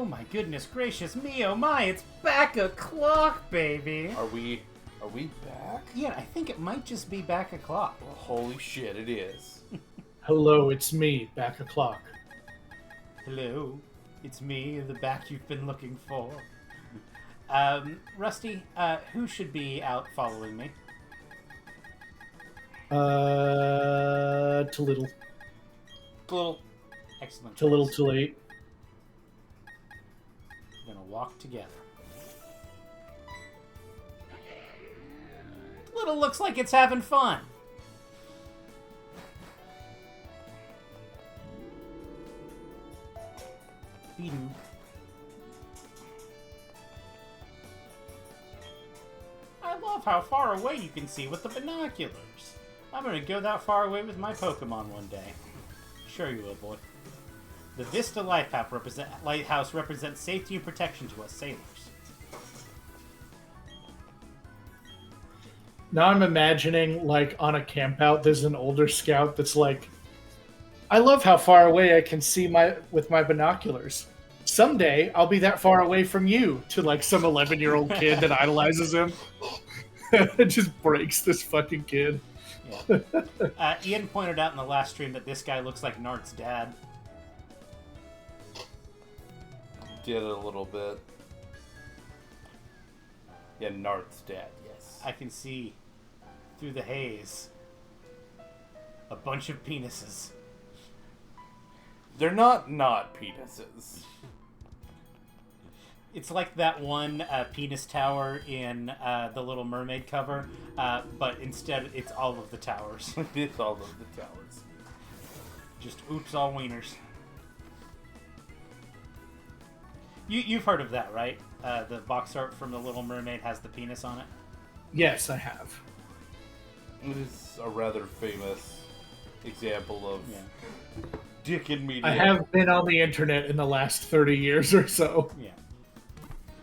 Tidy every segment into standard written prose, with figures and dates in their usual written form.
Oh my goodness gracious me, oh my, it's back o'clock, baby! Are we back? Yeah, I think it might just be back o'clock. Well, holy shit, it is. Hello, it's me, back o'clock. Hello, it's me, the back you've been looking for. Rusty, who should be out following me? Too little. Little. Excellent. Too little, choice. too late. We're gonna walk together. Little looks like it's having fun. Beedoo. I love how far away you can see with the binoculars. I'm gonna go that far away with my Pokemon one day. Sure you will, boy. The Vista Lighthouse represents safety and protection to us sailors. Now I'm imagining, like, on a campout, there's an older scout that's like, I love how far away I can see with my binoculars. Someday, I'll be that far away from you, to, like, some 11-year-old kid that idolizes him. It just breaks this fucking kid. Yeah. Ian pointed out in the last stream that this guy looks like Nart's dad. Did it a little bit. Yeah, Nart's dad, yes. I can see through the haze a bunch of penises. They're not penises. It's like that one penis tower in the Little Mermaid cover, but instead it's all of the towers. It's all of the towers. Just oops, all wieners. You've heard of that, right? The box art from the Little Mermaid has the penis on it. Yes, I have. It is a rather famous example of dick in media. I have been on the internet in the last 30 years or so. Yeah.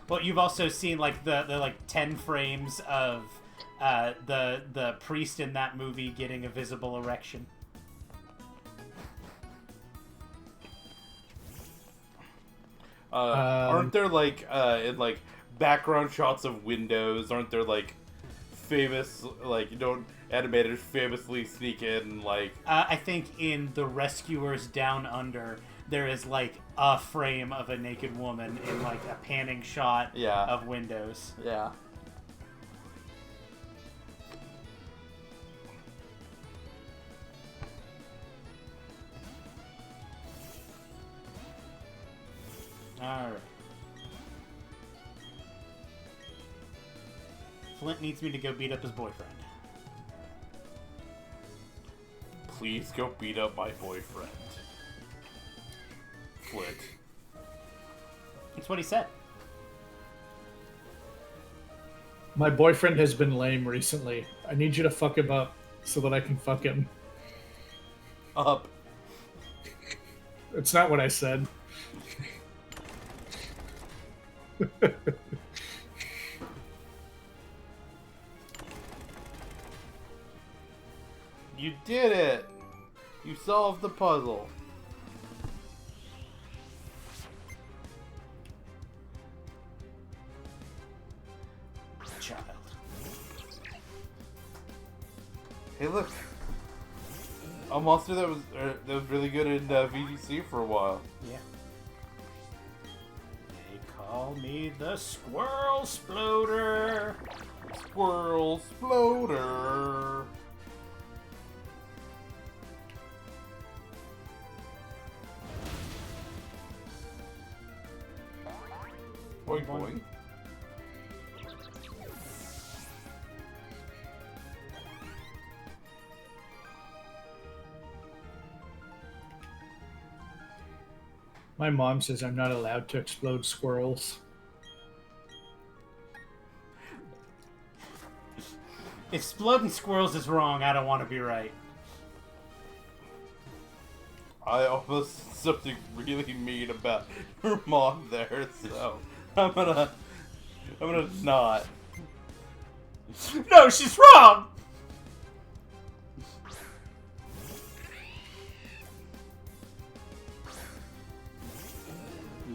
Well, you've also seen like the like 10 frames of the priest in that movie getting a visible erection. Aren't there like in like background shots of windows? Aren't there like famous animators famously sneak in like? I think in The Rescuers Down Under, there is like a frame of a naked woman in like a panning shot of windows. Yeah. Alright. Flint needs me to go beat up his boyfriend. Please go beat up my boyfriend. Flint. That's what he said. My boyfriend has been lame recently. I need you to fuck him up so that I can fuck him. Up. It's not what I said. You did it! You solved the puzzle. Child. Hey, look. A monster that was really good in VGC for a while. Yeah. They call me the Squirrel Sploder. Squirrel Sploder. Boing boing. My mom says I'm not allowed to explode squirrels. Exploding squirrels is wrong. I don't want to be right. I almost said something really mean about her mom there, so I'm gonna not. No, she's wrong!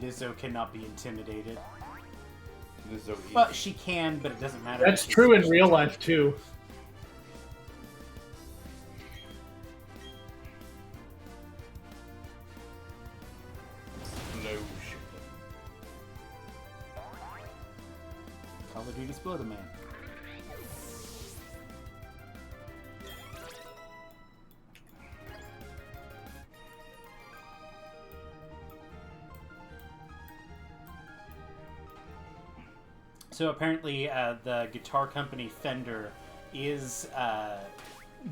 Lizzo cannot be intimidated. Lizzo Well, she can, but it doesn't matter. That's because true in she's real dead. life too. No shit. Call of Duty Sploder Man. So apparently, the guitar company Fender is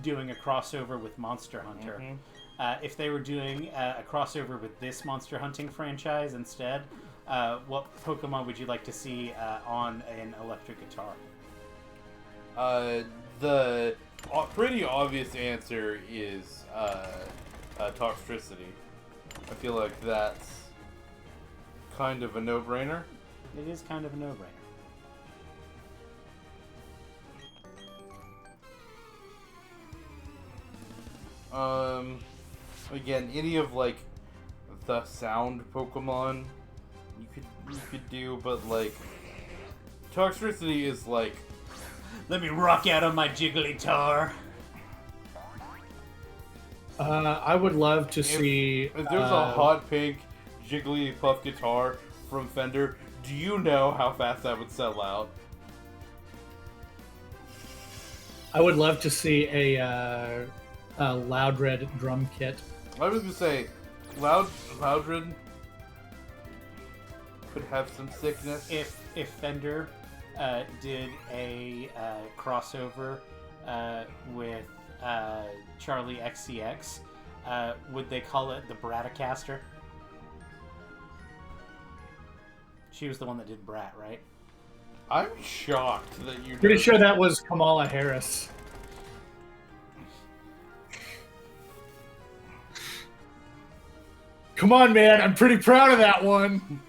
doing a crossover with Monster Hunter. If they were doing a crossover with this Monster Hunting franchise instead, what Pokemon would you like to see on an electric guitar? The pretty obvious answer is Toxtricity. I feel like that's kind of a no-brainer. It is kind of a no-brainer. Again, any of like the sound Pokemon you could do, but like Toxtricity is like, Let me rock out on my Jigglytar. I would love to see. if there's a hot pink Jigglypuff guitar from Fender, do you know how fast that would sell out? I would love to see a Loud Red drum kit. I was gonna say, Loudred could have some sickness. If Fender did a crossover with Charlie XCX, would they call it the Bratacaster? She was the one that did Brat, right? I'm shocked that you. Pretty sure that was Kamala Harris. Come on, man! I'm pretty proud of that one.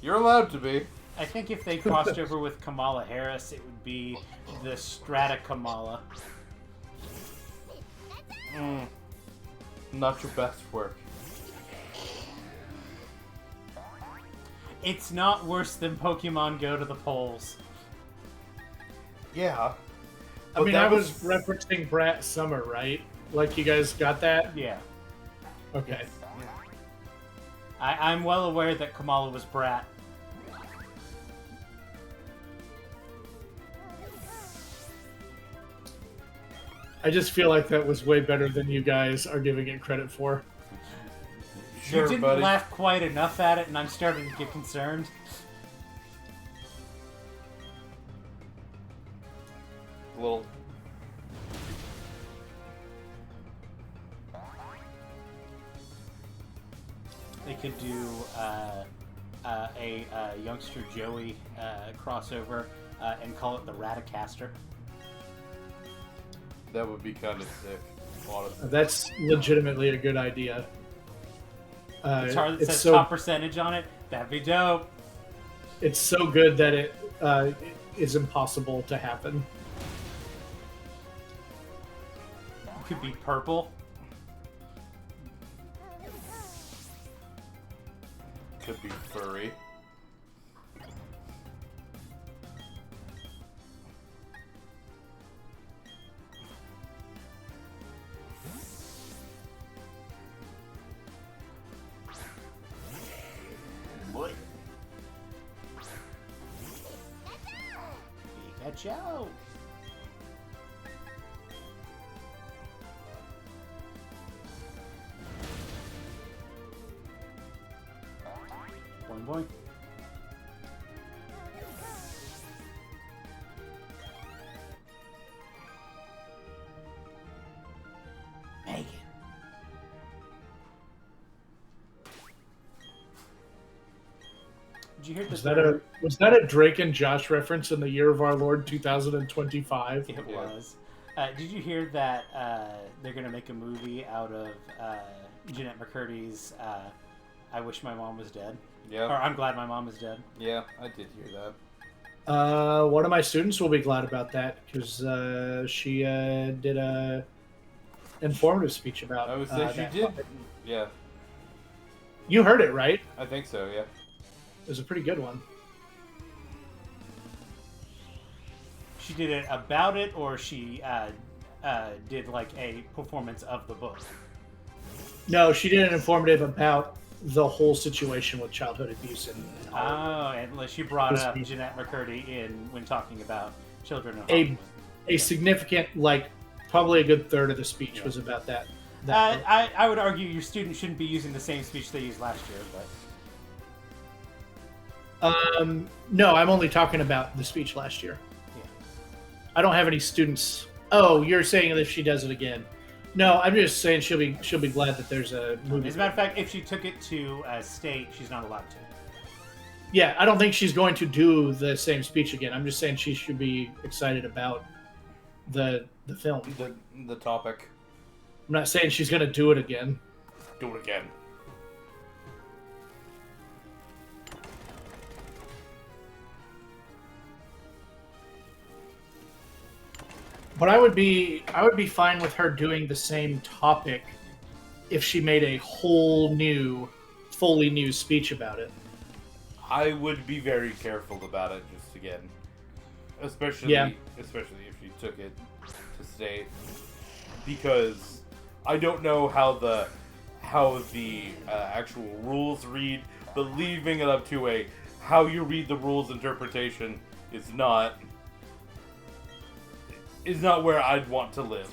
You're allowed to be. I think if they crossed over with Kamala Harris, it would be the Strata Kamala. Not your best work. It's not worse than Pokemon Go to the polls. Yeah. I mean, I was referencing Brat Summer, right? Like, you guys got that? Yeah. Okay. I'm well aware that Kamala was Brat. I just feel like that was way better than you guys are giving it credit for. Sure, You didn't buddy. laugh quite enough at it, and I'm starting to get concerned. Little. They could do a youngster Joey crossover and call it the Ratacaster. That would be kind of sick. Honestly. That's legitimately a good idea. Guitar that it's says so top percentage on it. That'd be dope. it's so good that it is impossible to happen. It could be purple. Could be furry. What? Pikachu! Boing boing. Megan. Did you hear Was that a Drake and Josh reference in the year of our Lord 2025? It was. Did you hear that they're going to make a movie out of Jeanette McCurdy's I Wish My Mom Was Dead? Yeah. Or I'm Glad My Mom Is Dead. Yeah, I did hear that. One of my students will be glad about that because she did a informative speech about. I would say she that did. topic. Yeah. You heard it, right? I think so, yeah. It was a pretty good one. She did it about it, or she did like a performance of the book? No, she did an informative about the whole situation with childhood abuse and Oh, and she brought up Jeanette McCurdy in when talking about children in Hollywood. a significant, like, probably a good third of the speech was about that. I would argue your students shouldn't be using the same speech they used last year, but... No, I'm only talking about the speech last year. Yeah. I don't have any students. Oh, you're saying if she does it again. No, I'm just saying she'll be glad that there's a movie. As a matter of fact, if she took it to a state, she's not allowed to. Yeah, I don't think she's going to do the same speech again. I'm just saying she should be excited about the film. The topic. I'm not saying she's going to do it again. Do it again. But I would be fine with her doing the same topic if she made a whole new, fully new speech about it. I would be very careful about it, just again, especially if she took it to state, because I don't know how the actual rules read, but leaving it up to a how you read the rules interpretation is not where I'd want to live.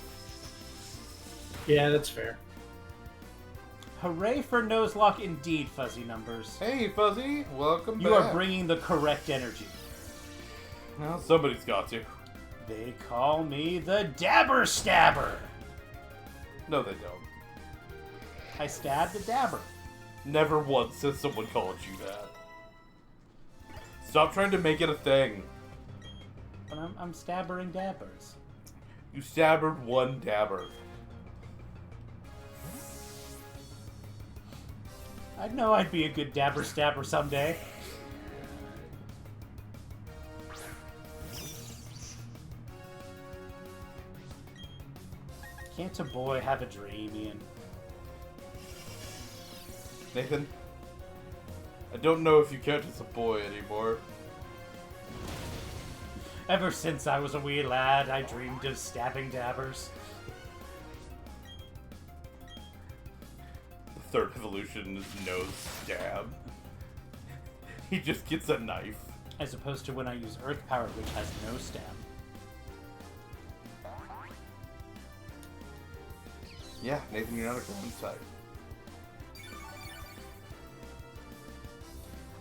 Yeah, that's fair. Hooray for Noselocke indeed, Fuzzy Numbers. Hey, Fuzzy, welcome You back. are bringing the correct energy. Well, somebody's got to. They call me the Dabber Stabber. No, they don't. I stabbed the Dabber. Never once has someone called you that. Stop trying to make it a thing. But I'm stabbering dabbers. You stabbered one dabber. I'd know I'd be a good dabber stabber someday. Can't a boy have a dream, Ian? Nathan, I don't know if you count as a boy anymore. Ever since I was a wee lad, I dreamed of stabbing dabbers. The third evolution is no stab. He just gets a knife. As opposed to when I use Earth Power, which has no stab. Yeah, Nathan, you're not a ground type.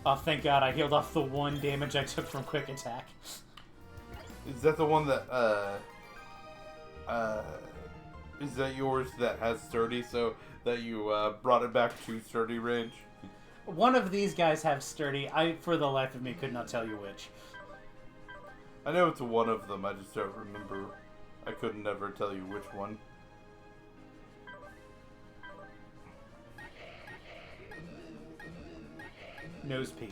Oh, thank God, I healed off the one damage I took from Quick Attack. Is that the one that, is that yours that has sturdy, so that you, brought it back to sturdy range? One of these guys have sturdy. I, for the life of me, could not tell you which. I know it's one of them, I just don't remember. I couldn't ever tell you which one. Nose P.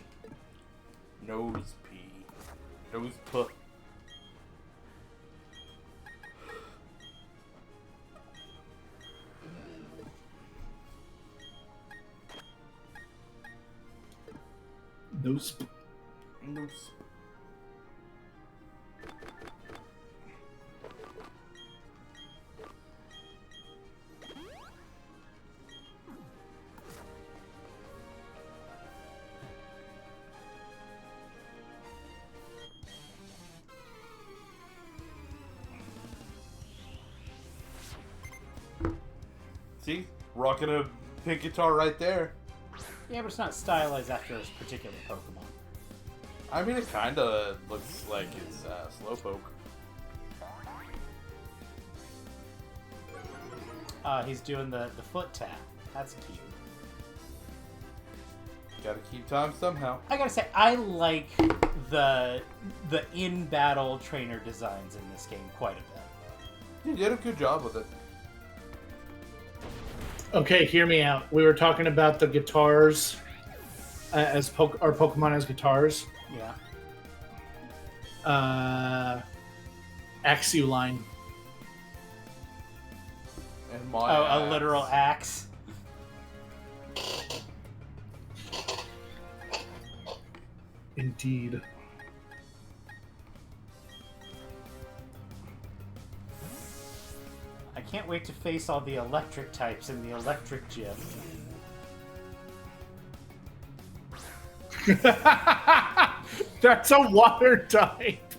Nose P. Nose P. Nose. Nose. See? Rocking a pink guitar right there. Yeah, but it's not stylized after a particular Pokemon. I mean, it kinda looks like it's Slowpoke. He's doing the foot tap. That's cute. Gotta keep time somehow. I gotta say, I like the in-battle trainer designs in this game quite a bit. You did a good job with it. Okay, hear me out. We were talking about the guitars as our Pokemon as guitars. Yeah. Axeline. And my a literal axe. Indeed. I can't wait to face all the electric types in the electric gym. That's a water type.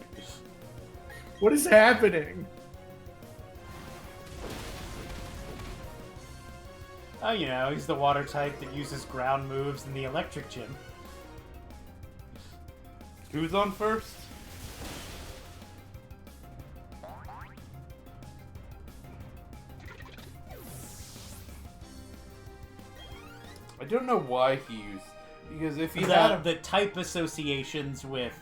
What is happening? Oh, you know, he's the water type that uses ground moves in the electric gym. Who's on first? I don't know why he used, because if he had the type associations with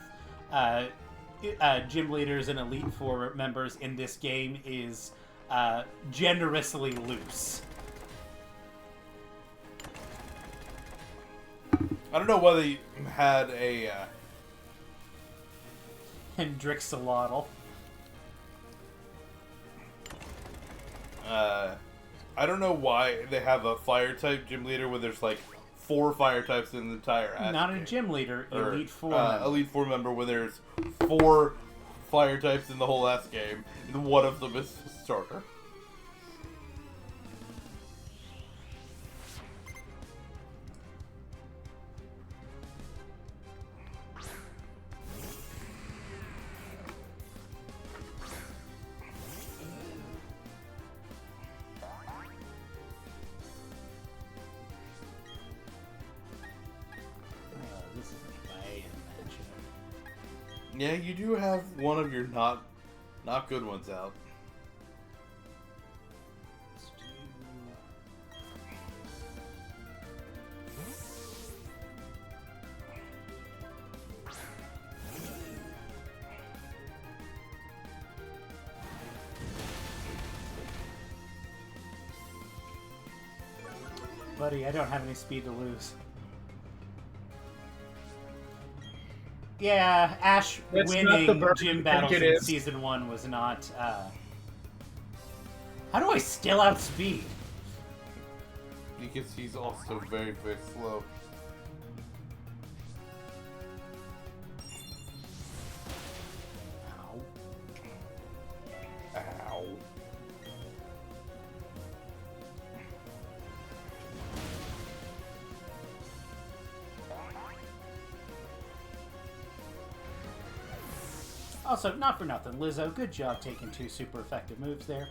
gym leaders and Elite Four members in this game is generously loose. I don't know why they had a And Drixolotl. I don't know why they have a fire type gym leader when there's like 4 fire types in the entire Not game. a gym leader, Or, Elite Four member. Elite Four member where there's 4 fire types in the whole last game, and one of them is the starter. This is way in matchup. Yeah, you do have one of your not good ones out. Let's do... Buddy, I don't have any speed to lose. Yeah, Ash That's not winning the burden gym you battles think it in is. Season 1 was not... How do I still outspeed? Because he's also very, very slow. Ow. Ow. Also, not for nothing, Lizzo, good job taking 2 super effective moves there.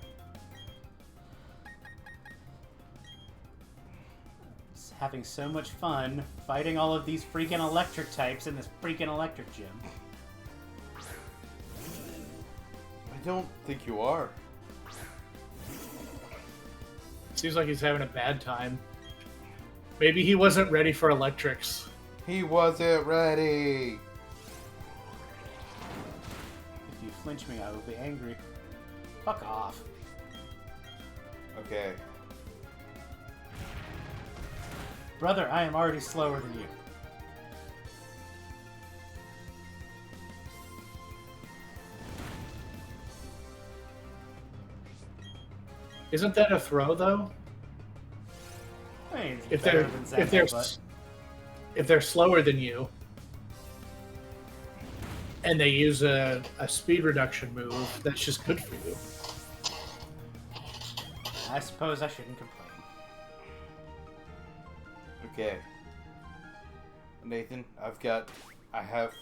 Just having so much fun fighting all of these freaking electric types in this freaking electric gym. I don't think you are. Seems like he's having a bad time. Maybe he wasn't ready for electrics. He wasn't ready. If you flinch me, I will be angry. Fuck off. Okay. Brother, I am already slower than you. Isn't that a throw though? I mean, it's If better they're than Zeno, if they're but... if they're slower than you, and they use a speed reduction move, that's just good for you. I suppose I shouldn't complain. Okay. Nathan, I have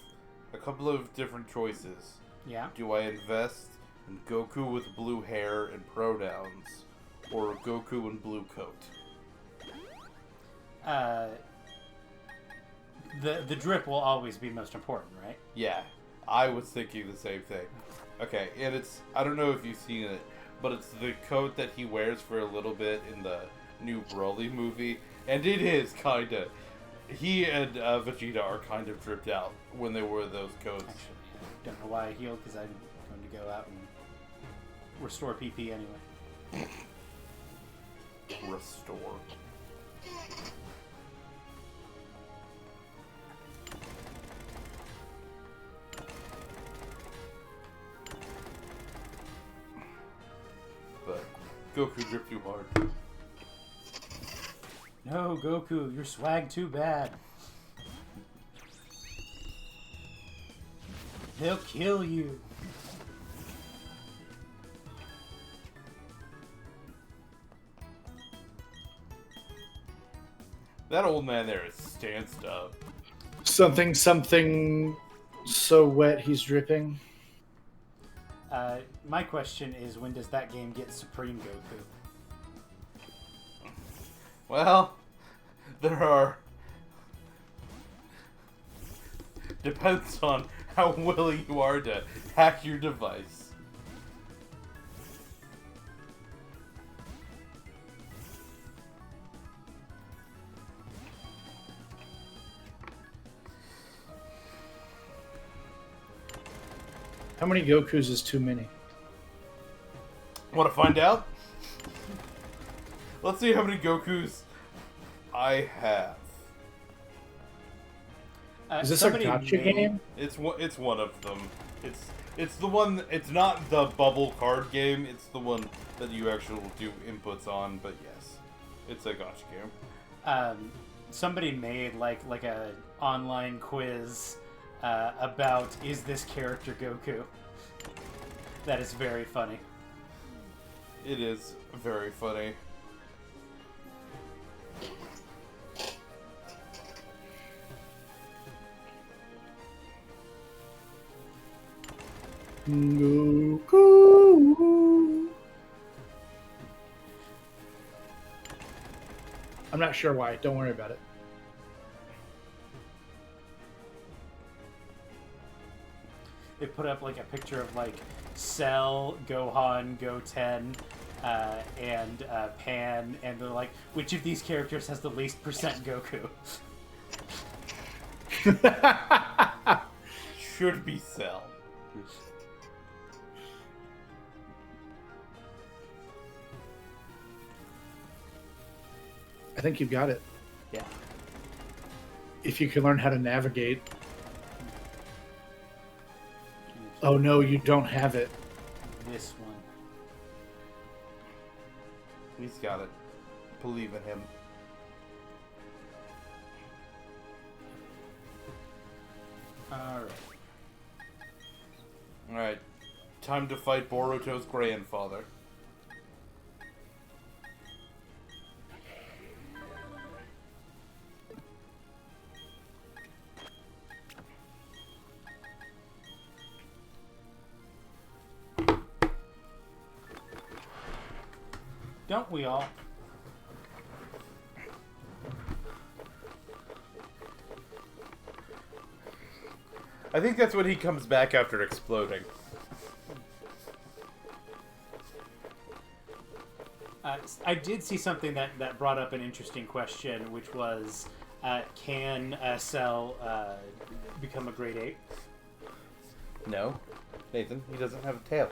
a couple of different choices. Yeah? Do I invest in Goku with blue hair and pronouns, or Goku in blue coat? The drip will always be most important, right? Yeah, I was thinking the same thing. Okay, and it's, I don't know if you've seen it, but it's the coat that he wears for a little bit in the new Broly movie, and it is kinda, he and Vegeta are kind of dripped out when they wear those coats. Actually, I don't know why I healed, because I'm going to go out and restore PP anyway. Restore. But Goku dripped too hard. No, Goku, your swag too bad. He'll kill you. That old man there is stanced up. Something so wet he's dripping. My question is, when does that game get Supreme Goku? Well, there are... Depends on how willing you are to hack your device. How many Gokus is too many? Want to find out? Let's see how many Gokus I have. Is this a gotcha game? It's one of them. It's the one. It's not the bubble card game. It's the one that you actually do inputs on. But yes, it's a gotcha game. Somebody made like a online quiz about is this character Goku. That is very funny. It is very funny. Goku. I'm not sure why. Don't worry about it. They put up like a picture of like Cell, Gohan, Goten, and Pan, and they're like, which of these characters has the least percent Goku? Should be Cell. I think you've got it. Yeah. If you can learn how to navigate. Oh no, you don't have it. This one. He's got it. Believe in him. Alright. Alright. Time to fight Boruto's grandfather. Don't we all? I think that's when he comes back after exploding. I did see something that brought up an interesting question, which was, can Cell become a grade 8? No. Nathan, he doesn't have a tail.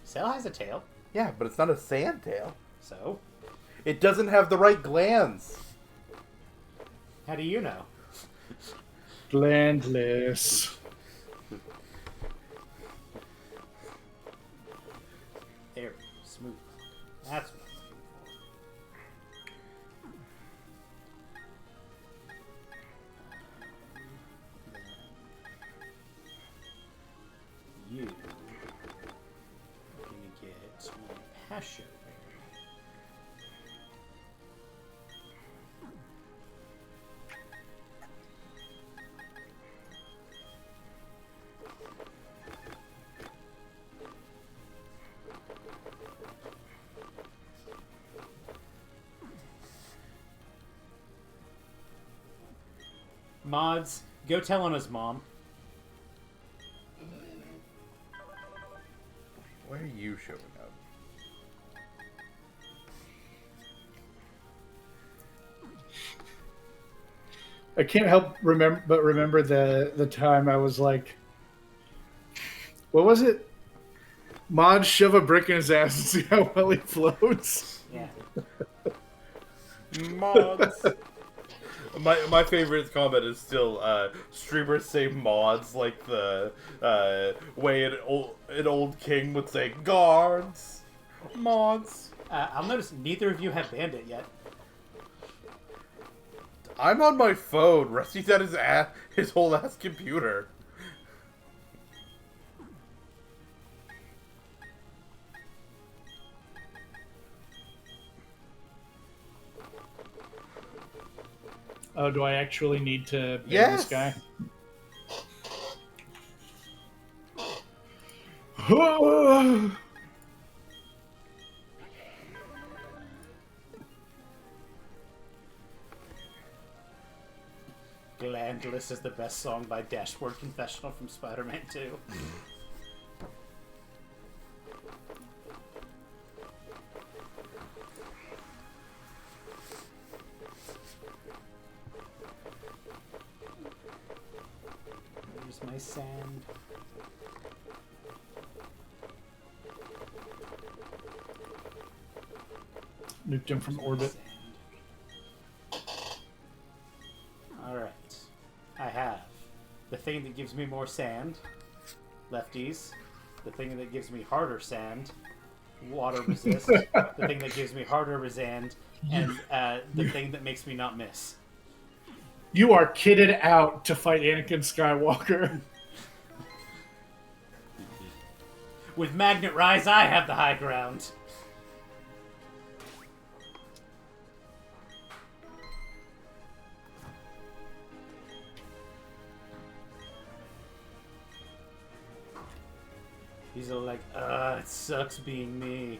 Cell has a tail. Yeah, but it's not a sand tail. So? It doesn't have the right glands. How do you know? Glandless. There, smooth. That's what I'm looking for. You are gonna get one Pasho Berry. Mods, go tell on his mom. Why are you showing up? I can't help remember the time I was like, what was it? Mod shove a brick in his ass and see how well he floats. Yeah. Mods. My favorite comment is still streamers say mods like the way an old king would say guards. Mods. I'll notice neither of you have Bandit yet. I'm on my phone. Rusty's at his whole ass computer. Oh, do I actually need to ban Yes. this guy? Glandless is the best song by Dashboard Confessional from Spider-Man 2. There's my sand. Nuked him from orbit. Alright. I have the thing that gives me more sand, lefties. The thing that gives me harder sand, water resist. The thing that gives me harder resist, and the thing that makes me not miss. You are kitted out to fight Anakin Skywalker. With Magnet Rise, I have the high ground. He's all like, it sucks being me.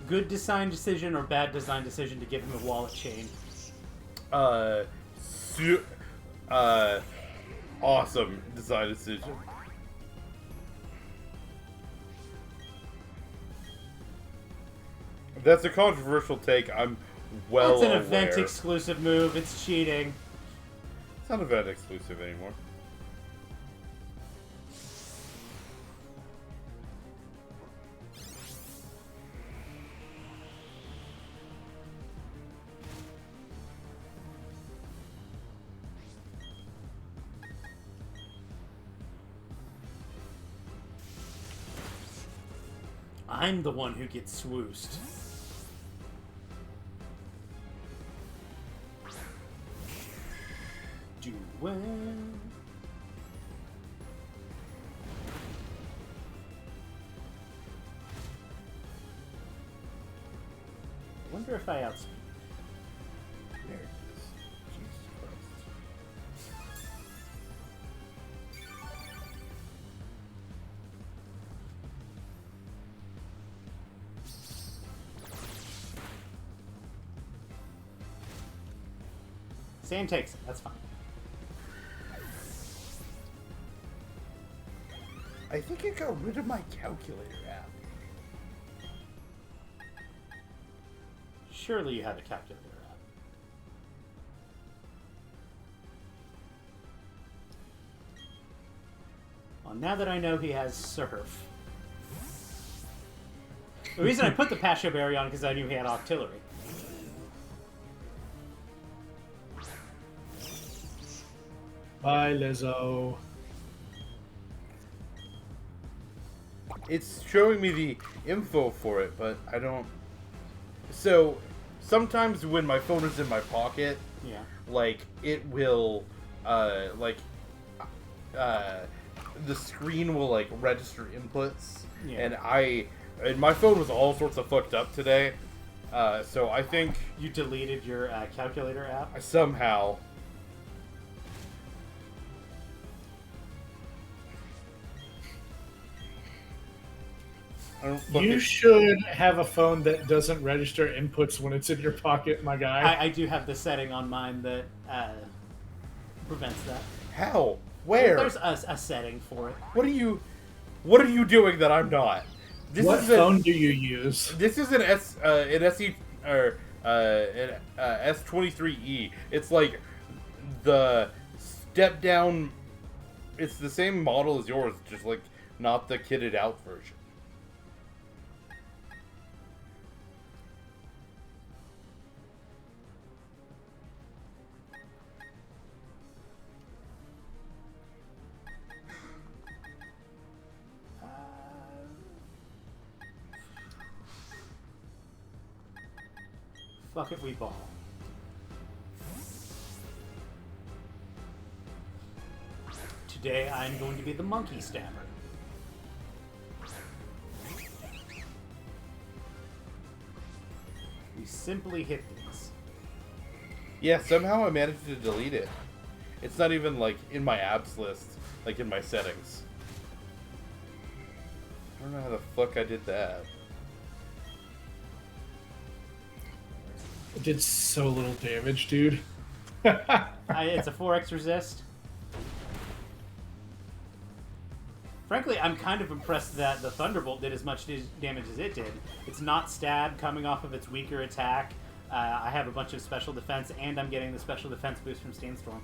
Good design decision or bad design decision to give him a wallet chain? Awesome design decision. That's a controversial take. I'm well It's an aware. event exclusive move. It's cheating. It's not event exclusive anymore. I'm the one who gets swoosed. Do well. I wonder if I outspeed. There it is. Jesus Christ. Sam takes it. That's fine. I think I got rid of my calculator app. Surely you have a calculator app. Well, now that I know he has Surf. The reason I put the Pasha Berry on because I knew he had Octillery. Bye, Lizzo. It's showing me the info for it, but I don't... So, sometimes when my phone is in my pocket, Yeah. like, it will, the screen will, like, register inputs, Yeah. and my phone was all sorts of fucked up today, so I think... You deleted your calculator app? Somehow... You should have a phone that doesn't register inputs when it's in your pocket, my guy. I do have the setting on mine that prevents that. How? Where? There's a setting for it. What are you doing that I'm not? What phone do you use? This is an SE or an S23E. It's like the step down. It's the same model as yours, just like not the kitted out version. Fuck it, we ball. Today I'm going to be the monkey stabber. You simply hit these. Yeah, somehow I managed to delete it. It's not even, like, in my apps list, like, in my settings. I don't know how the fuck I did that. It did so little damage, dude. It's a 4x resist. Frankly, I'm kind of impressed that the Thunderbolt did as much damage as it did. It's not stab coming off of its weaker attack. I have a bunch of special defense, and I'm getting the special defense boost from Stainstorm.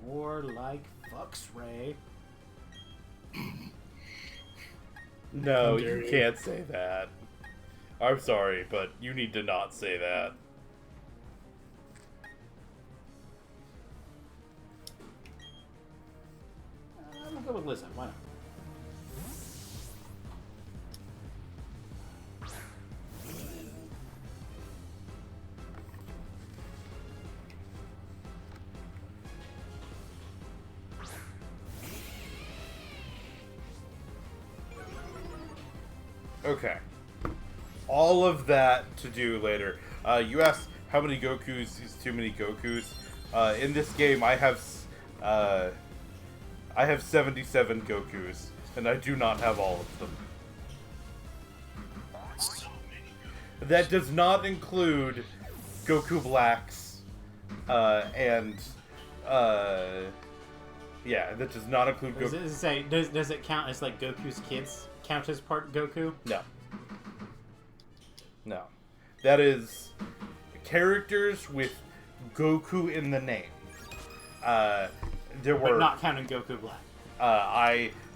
More like fucks, Ray. No, you can't say that. I'm sorry, but you need to not say that. I'm gonna go with Lizzo. Why not? Okay. All of that to do later. You asked how many Gokus is too many Gokus. In this game, I have 77 Gokus, and I do not have all of them. So many. That does not include Goku Blacks, and yeah, that does not include Goku. Does it count as like Goku's kids? Count as part Goku? No. No. That is characters with Goku in the name. There were But not counting Goku Black.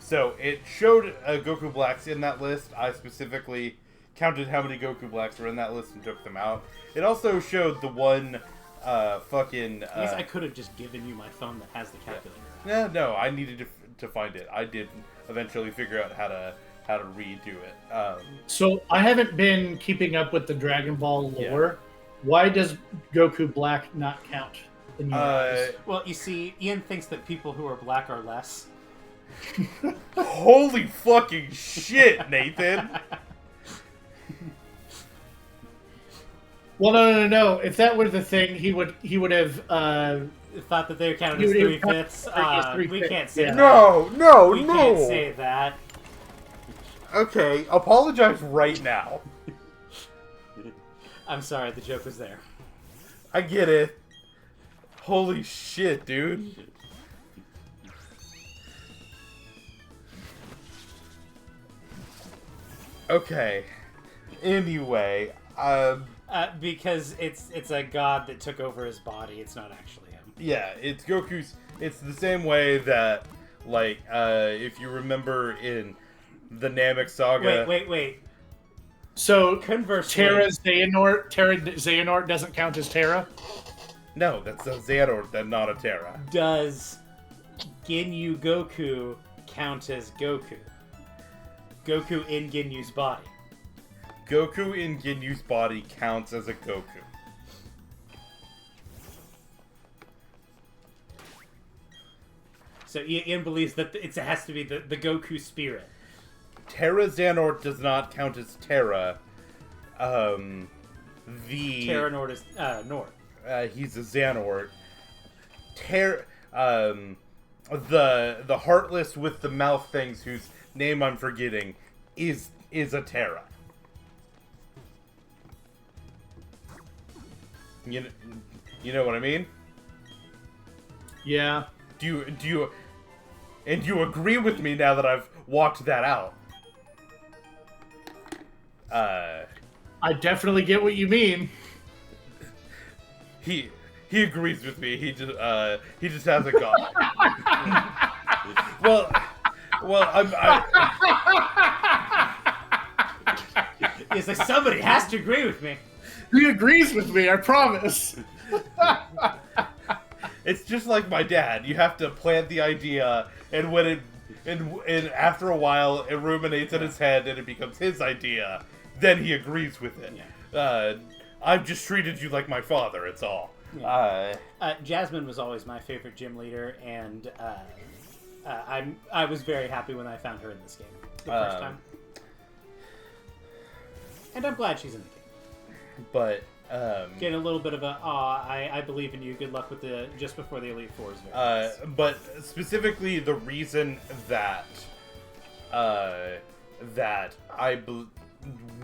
So it showed Goku Blacks in that list. I specifically counted how many Goku Blacks were in that list and took them out. It also showed the one fucking... I guess I could have just given you my phone that has the calculator. No, I needed to find it. I did eventually figure out how to redo it. So I haven't been keeping up with the Dragon Ball lore. Yeah. Why does Goku Black not count in your eyes? Well, you see, Ian thinks that people who are black are less. Holy fucking shit, Nathan! Well, no. If that were the thing, he would have thought that they counted as 3/5. We can't say that. No, We can't say that. Okay, apologize right now. I'm sorry, the joke was there. I get it. Holy shit, dude. Okay. Anyway, Because it's a god that took over his body. It's not actually him. Yeah, it's Goku's. It's the same way that, like, if you remember in the Namek Saga. Wait. So Conversely, Terra Xehanort doesn't count as Terra? No, that's a Xehanort, not a Terra. does Ginyu Goku count as Goku? Goku in Ginyu's body. Goku in Ginyu's body counts as a Goku. So Ian believes that it has to be the Goku spirit. Terra Xehanort does not count as Terra. Terra Nord is Nord. He's a Xehanort. The Heartless with the mouth things, whose name I'm forgetting, is a Terra. You know what I mean? Yeah. Do you agree with me now that I've walked that out? I definitely get what you mean. He agrees with me. He just has a god. well, It's like somebody has to agree with me. He agrees with me, I promise. It's just like my dad. You have to plant the idea, and when and after a while, it ruminates in his head, and it becomes his idea. Then he agrees with it. Yeah. I've just treated you like my father. It's all. Yeah. Jasmine was always my favorite gym leader, and I was very happy when I found her in this game. the first time. And I'm glad she's in the game. But getting a little bit of a I believe in you. Good luck with the just before the Elite Four is very nice. But specifically the reason that that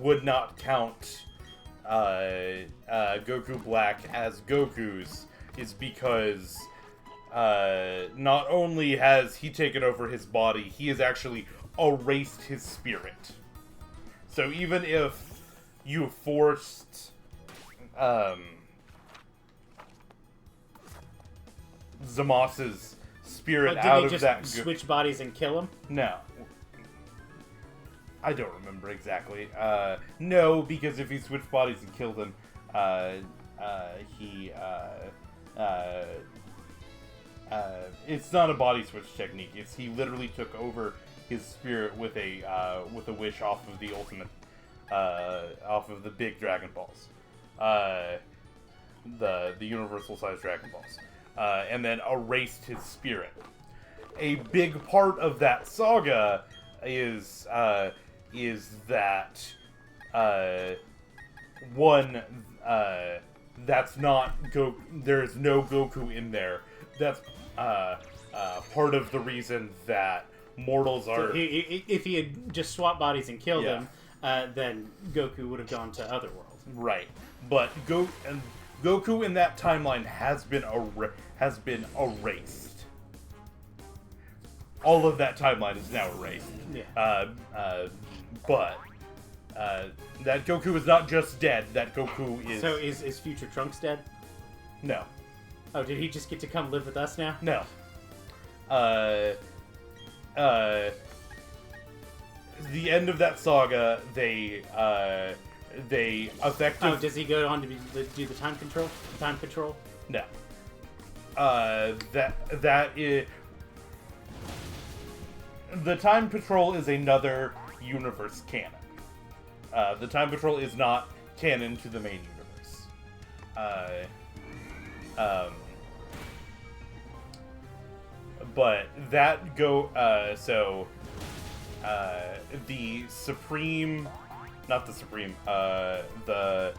would not count Goku Black as Goku's is because not only has he taken over his body, he has actually erased his spirit. So even if you forced Zamos's spirit out of that... switch bodies and kill him? No. I don't remember exactly. No, because if he switched bodies and killed him, it's not a body switch technique. It's he literally took over his spirit with a wish off of the ultimate, off of the big Dragon Balls, the universal size Dragon Balls, and then erased his spirit. A big part of that saga is that one that's not there's no Goku in there. That's part of the reason that mortals are. So if he had just swapped bodies and killed him, then Goku would have gone to other worlds. Right, but Goku in that timeline has been erased. All of that timeline is now erased. Yeah. But that Goku is not just dead. That Goku is. So is Future Trunks dead? No. Oh, did he just get to come live with us now? No. The end of that saga, they effectively. Oh, does he go on to do the time control? Time patrol? No. That is. The Time Patrol is another universe canon. The Time Patrol is not canon to the main universe. But that the Supreme, not the Supreme, the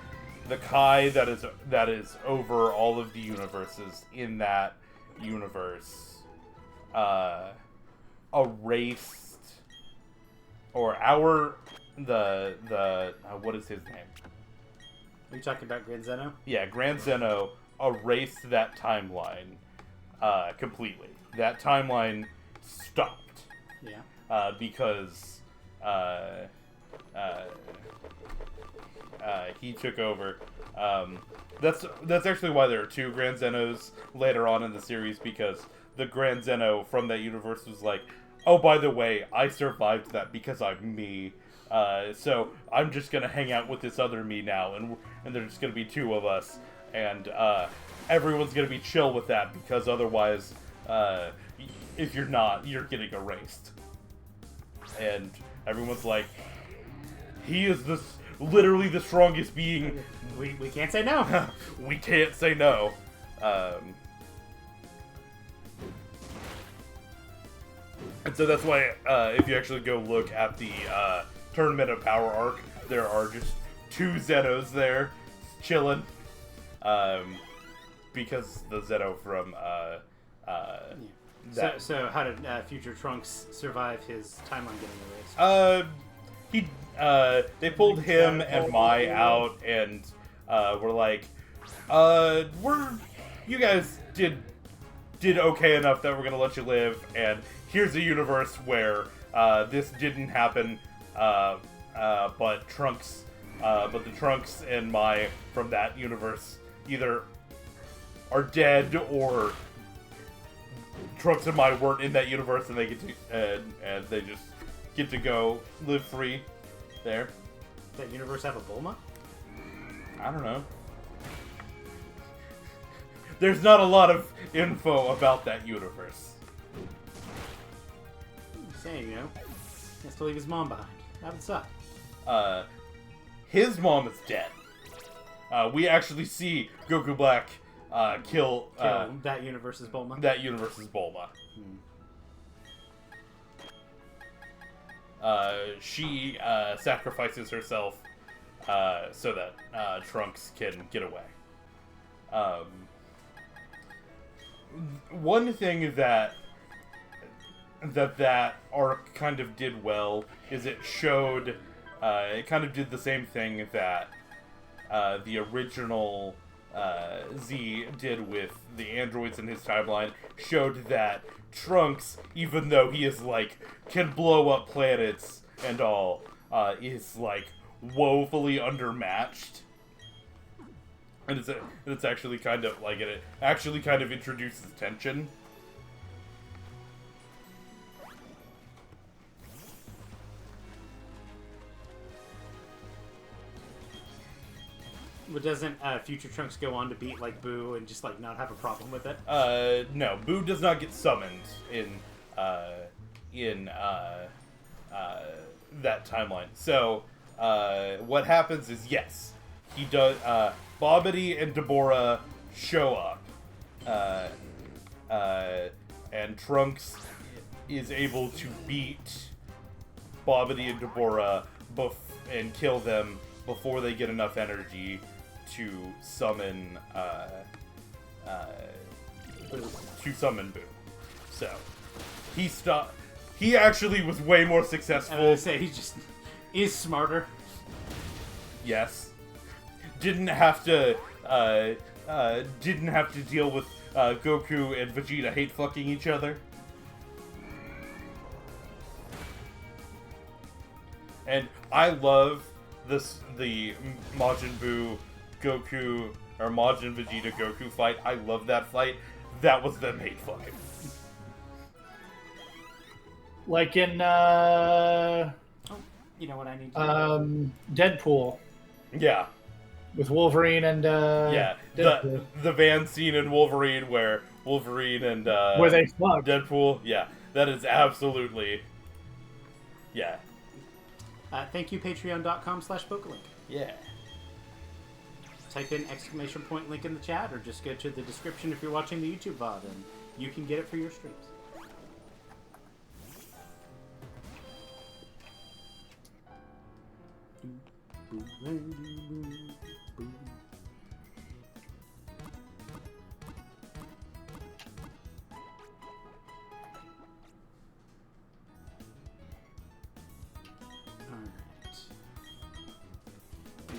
Kai that is over all of the universes in that universe, erased, or what is his name? Are you talking about Grand Zeno? Yeah, Grand Zeno erased that timeline completely. That timeline stopped. Yeah. Because he took over. That's actually why there are two Grand Zenos later on in the series, because the Grand Zeno from that universe was like, oh, by the way, I survived that because I'm me. So I'm just gonna hang out with this other me now, and there's just gonna be two of us, and everyone's gonna be chill with that, because otherwise, if you're not, you're getting erased. And everyone's like, he is literally the strongest being. We can't say no. We can't say no. And so that's why, if you actually go look at the Tournament of Power arc, there are just two Zenos there, chilling. Because the Zeno from, So how did Future Trunks survive his timeline getting erased? They pulled him and Mai out, and were like, you guys did okay enough that we're gonna let you live, and here's a universe where this didn't happen, but the Trunks and Mai from that universe either are dead, or Trunks and Mai weren't in that universe, and they get to and they just get to go live free there. Does that universe have a Bulma? I don't know. There's not a lot of info about that universe. I'm saying, he has to leave his mom behind. That would suck. His mom is dead. We actually see Goku Black kill that universe's Bulma. That universe's Bulma. she sacrifices herself so that Trunks can get away. One thing that arc kind of did well is it showed, it kind of did the same thing that the original Z did with the androids in his timeline, showed that Trunks, even though he is like, can blow up planets and all, is like woefully undermatched. And it's actually kind of like, it actually kind of introduces tension. But doesn't Future Trunks go on to beat like Boo and just like not have a problem with it? No, Boo does not get summoned in that timeline. So what happens is, yes, he does. Bobbity and Deborah show up, and Trunks is able to beat Bobbity and Deborah and kill them before they get enough energy to summon Boo. So he actually was way more successful. I would say he just is smarter. Yes. Didn't have to deal with Goku and Vegeta hate fucking each other. And I love the Majin Buu Goku, or Majin Vegeta Goku fight. I love that fight. That was them hate fucking. Like in You know what I need to Deadpool. Yeah. With Wolverine and yeah, Deadpool. the van scene in Wolverine where Wolverine and where they fuck. Deadpool. Yeah, that is absolutely. Yeah. Thank you, patreon.com/Pokelink. Yeah. Type in !link in the chat, or just go to the description if you're watching the YouTube VOD, and you can get it for your streams.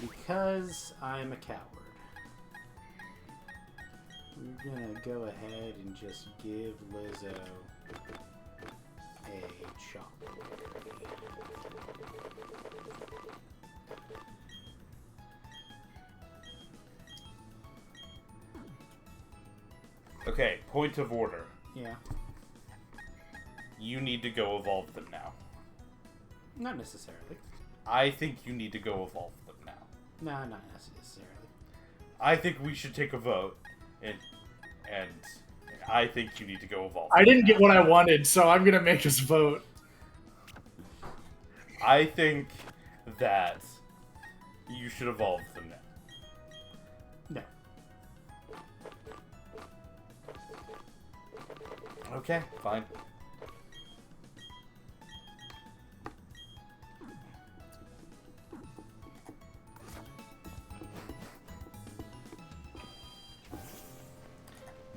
Because I'm a coward, we're gonna go ahead and just give Lizzo a chop. Okay, point of order. Yeah. You need to go evolve them now. Not necessarily. I think you need to go evolve them now. No, not necessarily. I think we should take a vote, and I think you need to go evolve. I didn't get what I wanted, so I'm gonna make us vote. I think that you should evolve them now. No. Okay, fine.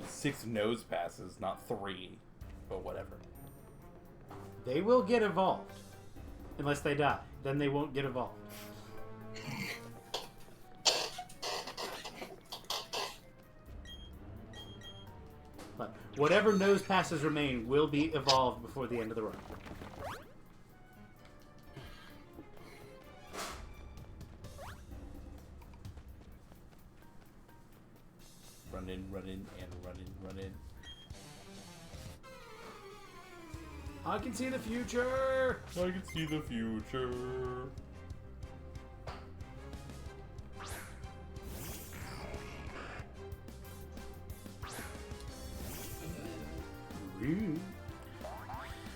Six nose passes, not 3, but whatever. They will get evolved. Unless they die. Then they won't get evolved. But whatever nose passes remain will be evolved before the end of the run. Run in, and run in. I can see the future! I can see the future.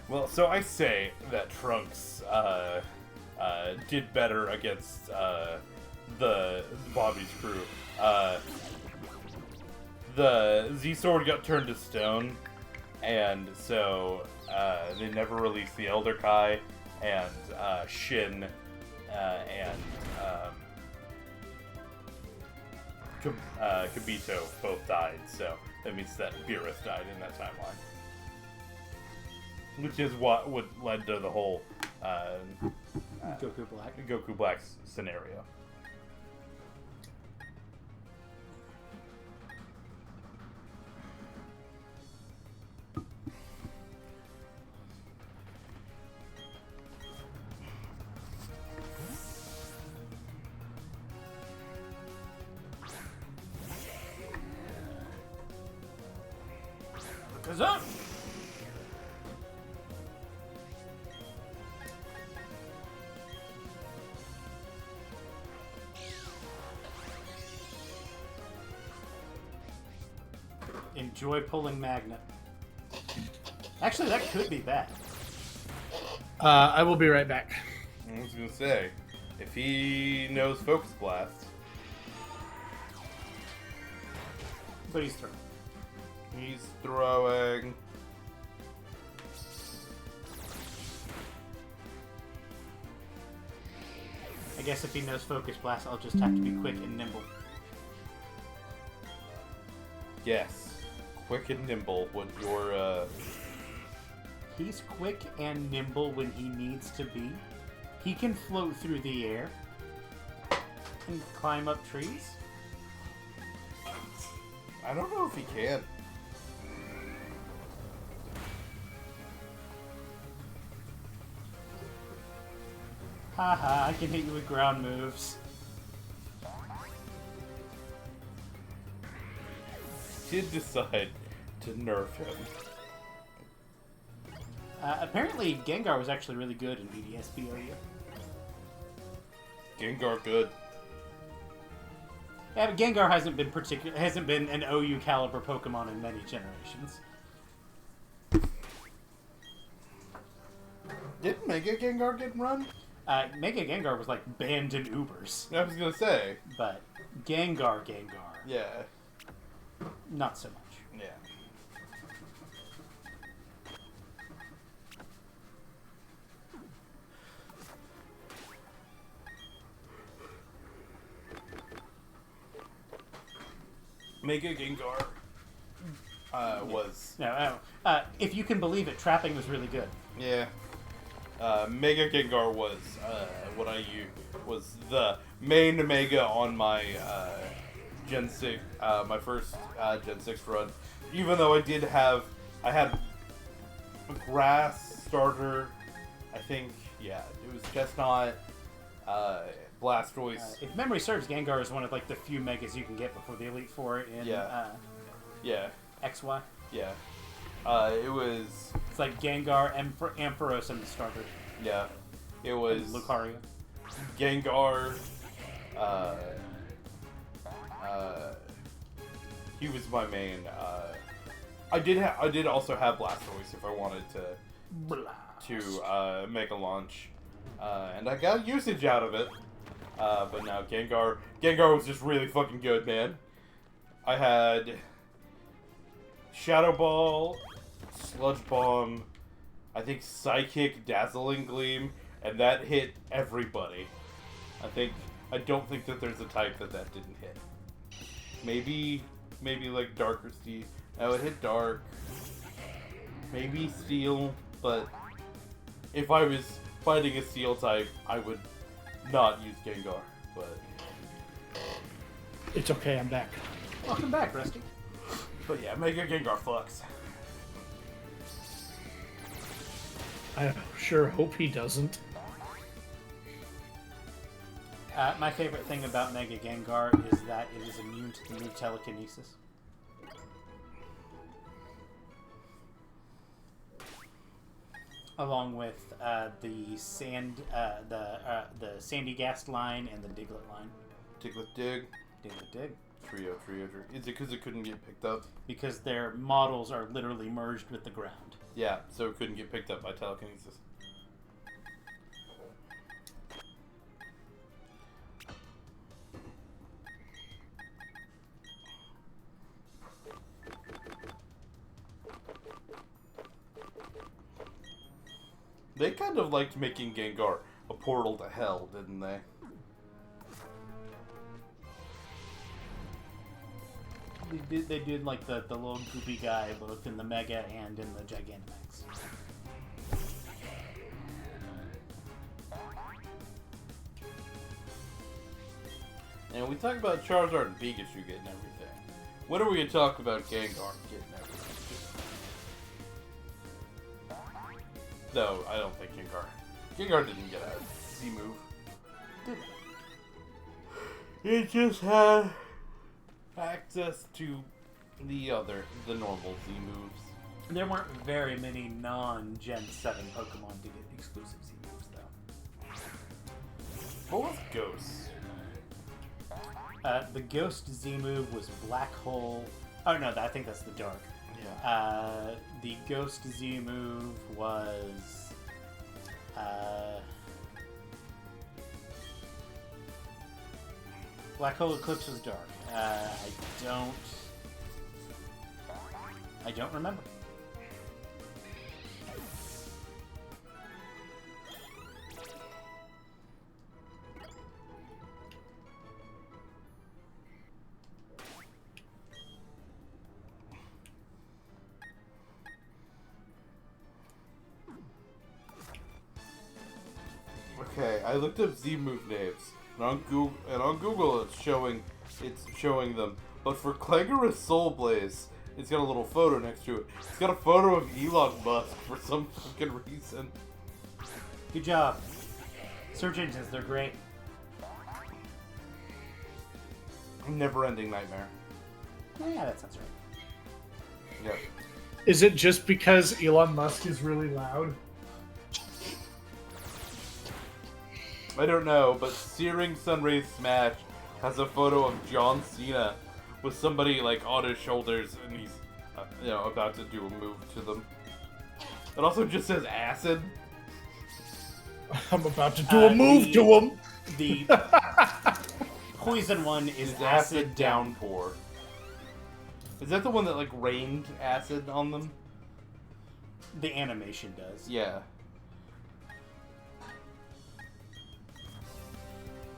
Well, so I say that Trunks did better against the Bobby's crew. The Z-Sword got turned to stone, and so they never released the Elder Kai, and Shin and Kibito both died, so that means that Beerus died in that timeline. Which is what would led to the whole Goku Black scenario. What's up? Enjoy pulling magnet. Actually, that could be bad. I will be right back. I was gonna say, if he knows Focus Blast, But he's throwing. he's throwing. I guess if he knows Focus Blast, I'll just have to be quick and nimble. Yes, quick and nimble. What your He's quick and nimble when he needs to be. He can float through the air and climb up trees. I don't know if he can. Haha, I can hit you with ground moves. Did decide to nerf him. Apparently, Gengar was actually really good in BDSBOU. Gengar good. Yeah, but Gengar hasn't been an OU caliber Pokemon in many generations. Didn't Mega Gengar get run? Mega Gengar was like banned in Ubers, I was gonna say. but Gengar, Yeah. not so much. Yeah. Mega Gengar was No, if you can believe it, trapping was really good. yeah. Mega Gengar was what I was the main Mega on my Gen 6, my first Gen 6 run. Even though I had a grass starter, I think, yeah, it was Chestnut, Blastoise. If memory serves, Gengar is one of like the few Megas you can get before the Elite Four in Yeah. Yeah, XY. yeah. It was, It's like Gengar, Ampharos, and the starter. yeah, it was And Lucario. Gengar, he was my main, I did also have Blastoise if I wanted to make a launch, and I got usage out of it, but now Gengar was just really fucking good, man. I had Shadow Ball, Sludge Bomb, I think Psychic, Dazzling Gleam, and that hit everybody. I don't think that there's a type that didn't hit. Maybe like Dark or Steel. No, it hit Dark. Maybe Steel, but if I was fighting a Steel type, I would not use Gengar. But It's okay, I'm back. Welcome back, Rusty. yeah, Mega Gengar fucks. I sure hope he doesn't. My favorite thing about Mega Gengar is that it is immune to the move Telekinesis. Along with the Sandy Gast line and the Diglett line. Diglett Dig. Diglett Dig. Trio. Is it because it couldn't get picked up? Because their models are literally merged with the ground. Yeah, so it couldn't get picked up by telekinesis. They kind of liked making Gengar a portal to hell, didn't they? They did like the little goopy guy both in the Mega and in the Gigantamax. And we talk about Charizard and Pikachu getting everything. When are we going to talk about Gengar getting everything? No, I don't think Gengar. Gengar didn't get a Z-move. Did it? It just had access to the normal Z-moves. There weren't very many non-Gen 7 Pokemon to get exclusive Z-moves, though. What was Ghost? The Ghost Z-move was Black Hole. Oh, no, I think that's the Dark. Yeah. The Ghost Z-move was... Black Hole Eclipse was Dark. I don't remember. Okay, I looked up Z-move names, and on Google it's showing them. But for Clegorous Soul Blaze, it's got a little photo next to it. It's got a photo of Elon Musk for some fucking reason. Good job. Search engines, they're great. Never-ending nightmare. Oh, yeah, that sounds right. Yep. Is it just because Elon Musk is really loud? I don't know, but Searing Sunray Smash has a photo of John Cena with somebody like on his shoulders, and he's about to do a move to them. It also just says acid. I'm about to do a move to him. The poison one is It's acid downpour. Is that the one that like rained acid on them? The animation does. Yeah.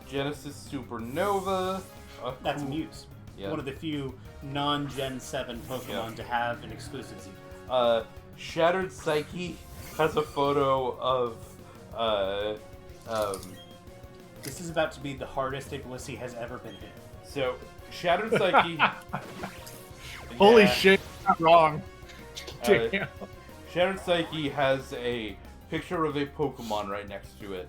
Genesis Supernova. That's Muse. Yeah. One of the few non-Gen 7 Pokemon to have an exclusive Z. Shattered Psyche has a photo of This is about to be the hardest Iglissi has ever been hit. So Shattered Psyche. Holy Yeah. shit, not wrong. Uh, Damn. Shattered Psyche has a picture of a Pokemon right next to it.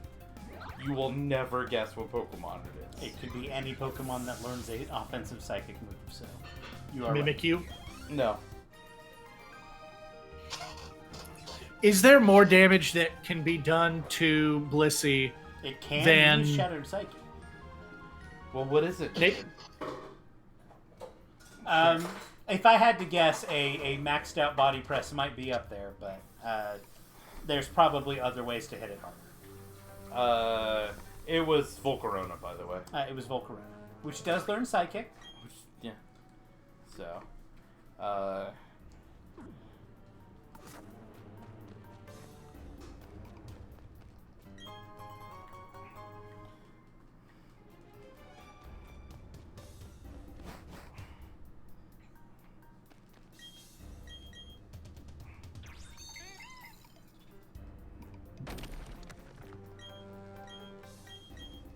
You will never guess what Pokemon it is. It could be any Pokemon that learns an offensive psychic move, so you are Mimic right. you? No. Is there more damage that can be done to Blissey? It can Then- use Shattered Psyche. Well, what is it? Nate? If I had to guess, a maxed out body press might be up there, but there's probably other ways to hit it harder. It was Volcarona, by the way. It was Volcarona, which does learn Psychic. Yeah. So,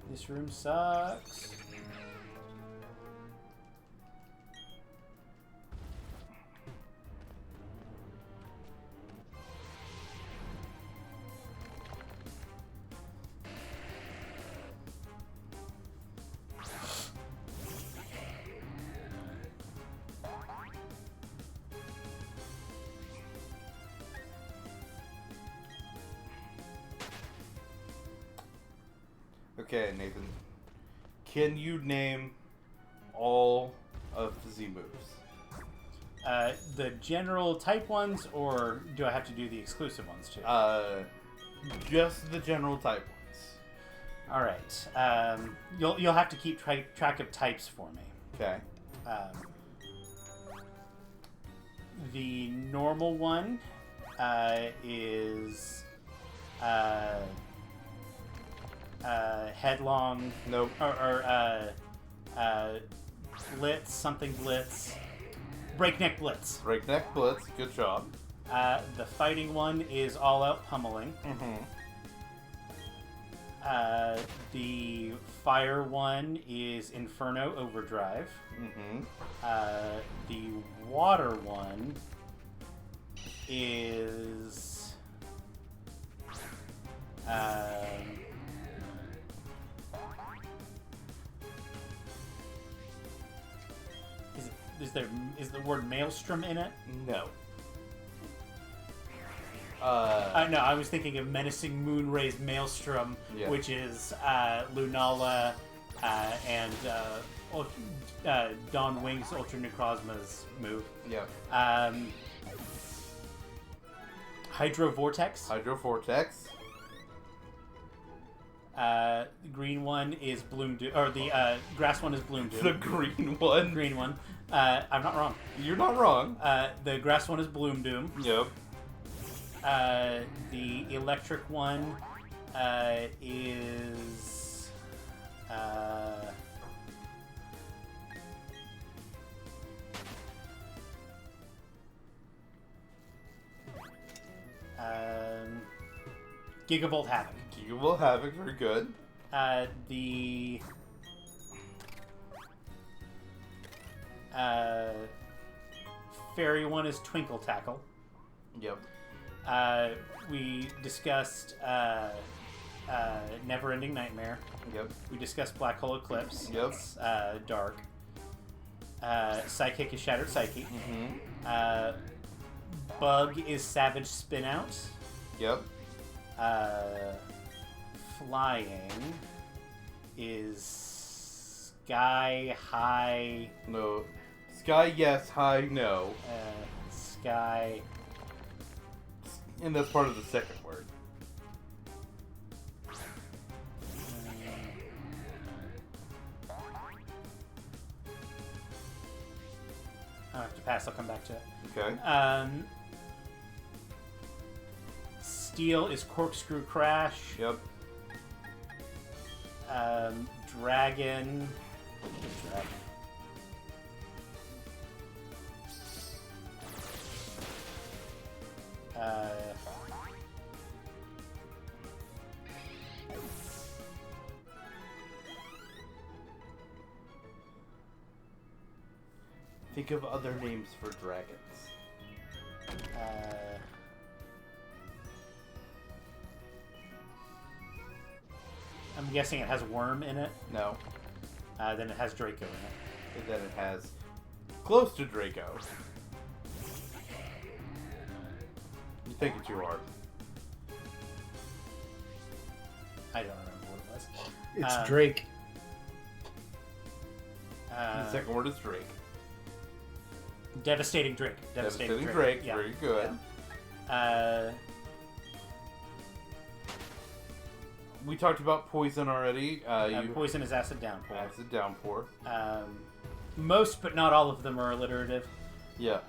This room sucks. okay, Nathan. Can you name all of the Z moves? The general type ones, or do I have to do the exclusive ones too? Just the general type ones. All right. You'll have to keep track of types for me. Okay. The normal one is Headlong. Nope. Blitz, something Blitz. Breakneck Blitz. Breakneck Blitz. Good job. The fighting one is All Out Pummeling. Mm-hmm. The fire one is Inferno Overdrive. Mm-hmm. The water one is is the word Maelstrom in it? No. No, I was thinking of Menacing Moonray's Maelstrom, Yeah. which is Lunala and Dawn Wing's Ultra Necrozma's move. Yeah. Hydro Vortex. Hydro Vortex. The green one is Bloom Doom, or the grass one is Bloom Doom. The green one. Green one. I'm not wrong. You're not wrong. The grass one is Bloom Doom. Yep. The electric one is Gigavolt Havoc. Gigavolt Havoc, very good. The fairy one is Twinkle Tackle. Yep. We discussed Never Ending Nightmare. Yep. We discussed Black Hole Eclipse. Yep. It's dark. Psychic is Shattered Psyche. Mm-hmm. Bug is Savage Spinout. Yep. Flying is Sky High. No. Sky, yes. High, no. Sky. And that's part of the second word. I'll have to pass. I'll come back to it. Okay. Steel is Corkscrew Crash. Yep. Dragon. What's Dragon? Think of other names for dragons. I'm guessing it has Worm in it. No. Then it has Draco in it. And then it has close to Draco. You're thinking too hard. I don't remember what it was. It's Drake. The second word is Drake. Devastating Drake. Devastating Drake. Yeah. Very good. We talked about poison already. Poison is Acid Downpour. Acid Downpour. Most, but not all of them are alliterative. Yeah.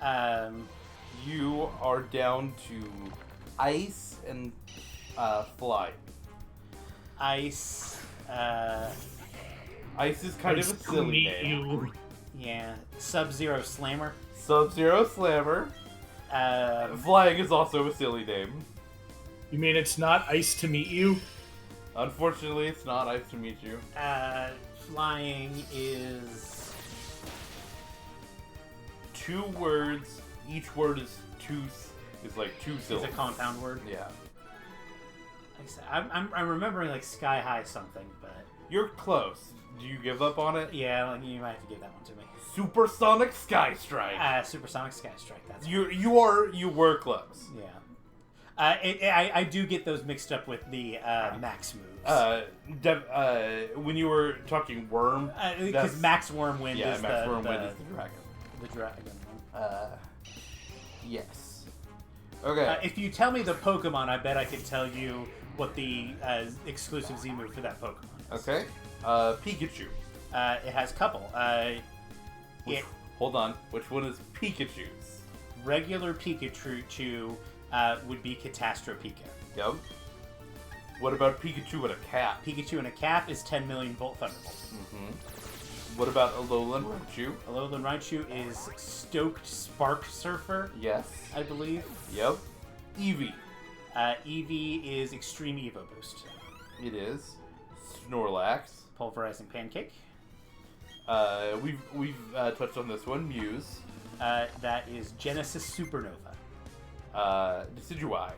You are down to ice and fly. Ice. Ice is kind of a silly name. Yeah. Sub-Zero Slammer. Sub-Zero Slammer. Flying is also a silly name. You mean it's not Ice to Meet You? Unfortunately, it's not Ice to Meet You. Flying is 2 words. Each word is like 2 syllables. It's a compound word. Yeah. I'm remembering like Sky High something, but You're close. Do you give up on it? yeah, like, you might have to give that one to me. Supersonic Sky Strike. Supersonic Sky Strike. That's You were close. yeah. I do get those mixed up with the Max moves. When you were talking Worm, Because Max Wormwind yeah, is Max the Wormwind is the dragon. The dragon one. Yes. Okay. If you tell me the Pokemon, I bet I could tell you what the exclusive Z move for that Pokemon is. Okay. Pikachu. It has a couple. Hold on. Which one is Pikachu's? Regular Pikachu would be Catastropika. Yep. What about Pikachu and a cap? Pikachu and a cap is 10 million Volt Thunderbolt. What about Alolan Raichu? Alolan Raichu is Stoked Spark Surfer, Yes. I believe. Yep. Eevee. Eevee is Extreme Evo Boost. It is. Snorlax. Pulverizing Pancake. We've touched on this one. Muse. That is Genesis Supernova. Decidueye.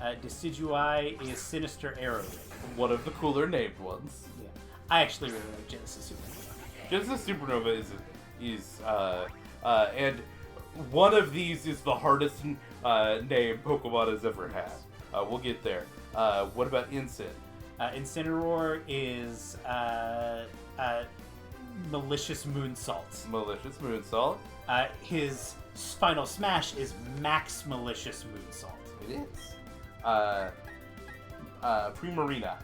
Decidueye is Sinister Arrow Ray. One of the cooler named ones. Yeah. I actually really like Genesis Supernova. Genesis Supernova is and one of these is the hardest name Pokemon has ever had. We'll get there. What about Incin? Incineroar is Malicious Moonsault. Malicious Moonsault. His final smash is Max Malicious Moonsault. It is. Primarina.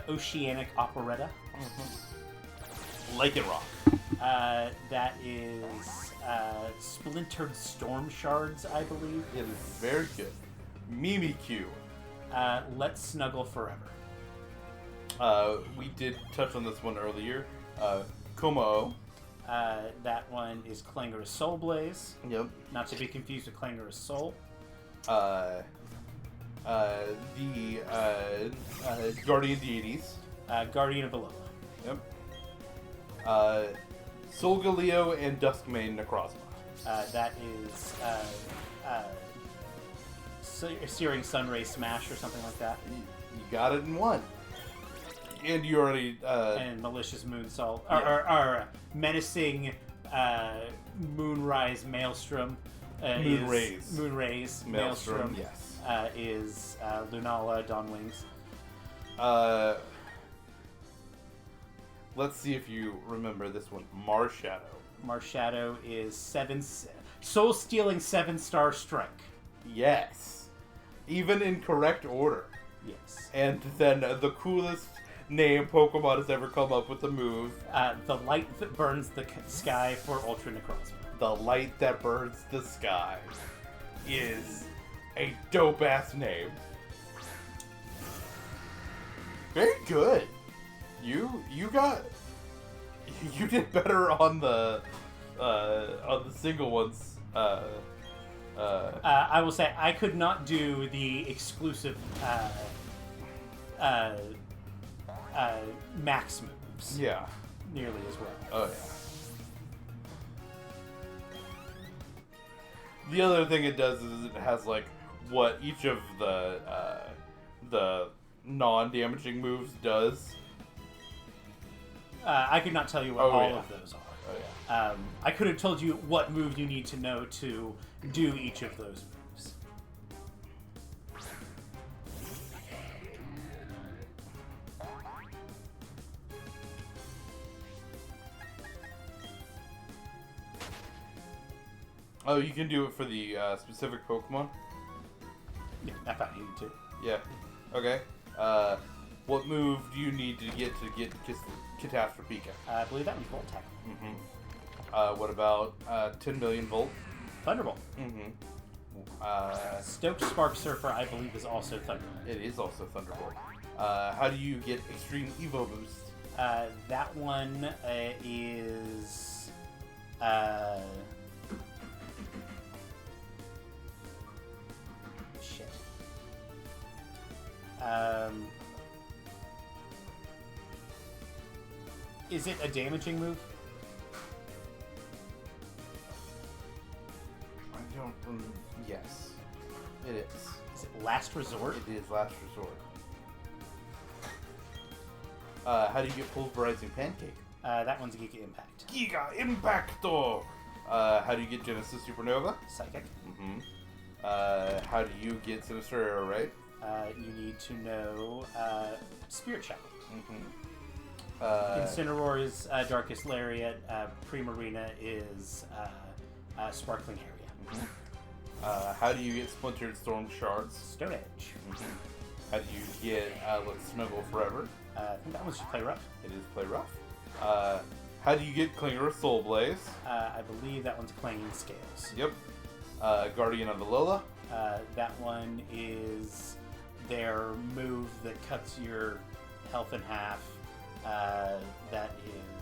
Oceanic Operetta. Lycanroc. That is Splintered Storm Shards, I believe. It is very good. Mimikyu. Let's Snuggle Forever. We did touch on this one earlier. Como. That one is Clangorous Soul Blaze. Yep. Not to be confused with Clangorous Soul. The Guardian Deities. Guardian of Alola. Yep. Solgaleo and Duskmane Necrozma. That is Searing Sunray Smash or something like that. You got it in one. And you already... and Malicious Moonsault. Or Menacing Moonrise Maelstrom. Moonrays. Maelstrom, yes. Is Lunala Dawnwings. Let's see if you remember this one. Marshadow. Marshadow is Soul-Stealing 7-Star Strike. Yes. Even in correct order. Yes. And then the coolest name Pokemon has ever come up with the move. The light that burns the sky for Ultra Necrozma. The light that burns the sky is a dope-ass name. Very good. You did better on the single ones. I will say I could not do the exclusive max moves. Yeah. Nearly as well. Oh yeah. The other thing it does is it has like what each of the non-damaging moves does. I could not tell you what all of those are. Oh yeah. I could have told you what move you need to know to do each of those moves. Oh, you can do it for the specific Pokemon? Yeah, I thought you did too. Yeah. Okay. What move do you need to get Catastrophica? I believe that one's Volt Tackle. What about 10 million Volt? Thunderbolt. Mm-hmm. Stoked Spark Surfer, I believe, is also Thunderbolt. It is also Thunderbolt. How do you get Extreme Evo Boost? That one is... shit. Is it a damaging move? I don't... yes. It is. Is it Last Resort? It is Last Resort. How do you get Pulverizing Pancake? That one's Giga Impact. Giga Impacto! How do you get Genesis Supernova? Psychic. Mm-hmm. How do you get Sinister Arrow Ray? You need to know Spirit Shadow. Mm-hmm. Incineroar is Darkest Lariat. Primarina is Sparkling Area. Mm-hmm. How do you get Splintered Storm Shards? Stone Edge. Mm-hmm. How do you get Let's Snuggle Forever? I think that one's just Play Rough. It is Play Rough. How do you get Clangorous Soul Blaze? I believe that one's Clanging Scales. Yep. Guardian of Alola? That one is their move that cuts your health in half. That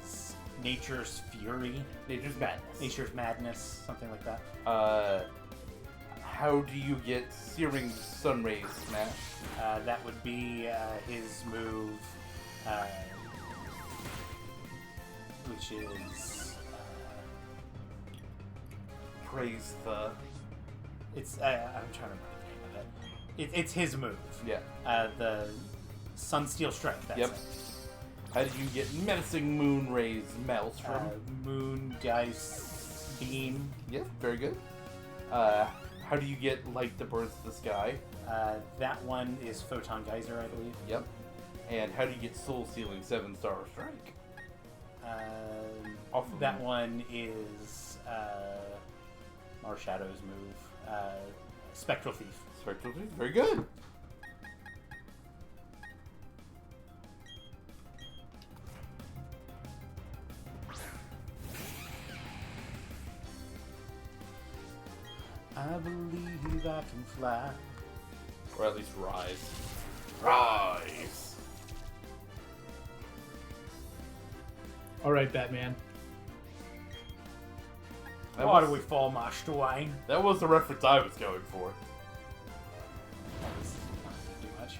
is Nature's Fury. Nature's Madness. Nature's Madness, something like that. How do you get Searing Sun Rays Smash? That would be his move, which is Praise the... It's I'm trying to remember the name of it. It's his move. Yeah. The Sunsteel Strike. That's Yep. it. How do you get Menacing Moon Rays Maelstrom? Moon Geist Beam. Yeah, very good. How do you get Light that Burns the Sky? That one is Photon Geyser, I believe. Yep. And how do you get Soul Sealing 7-Star Strike? That one is Marshadow's move. Spectral Thief. Spectral Thief, very good. I believe I can fly. Or at least rise. Rise! All right, Batman. Why do we fall, Master Wayne? That was the reference I was going for. That was not too much.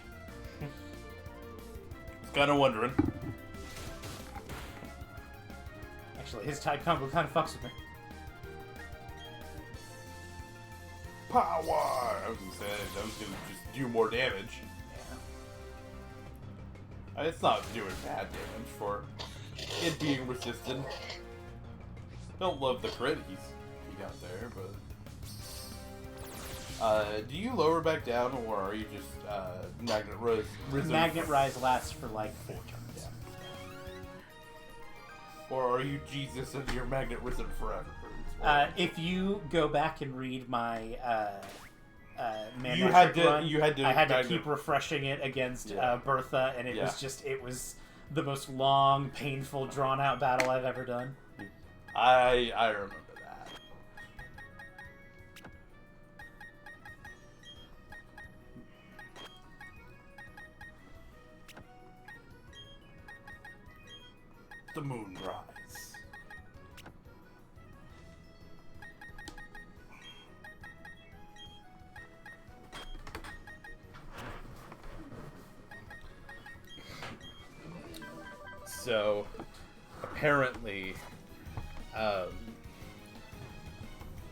Was kind of wondering. Actually, his type combo kind of fucks with me. Power! I was gonna say, I was gonna just do more damage. Yeah. It's not doing bad damage for it being resistant. Don't love the crit he got there, but... do you lower back down, or are you just Magnet Rise? Magnet Rise lasts for like 4 turns. Yeah. Or are you Jesus and you're Magnet Risen forever? If you go back and read my Man you had to, run, you had to. I had to keep refreshing it against Bertha, and it was the most long, painful, drawn-out battle I've ever done. I remember that. The Moonrise. So, apparently,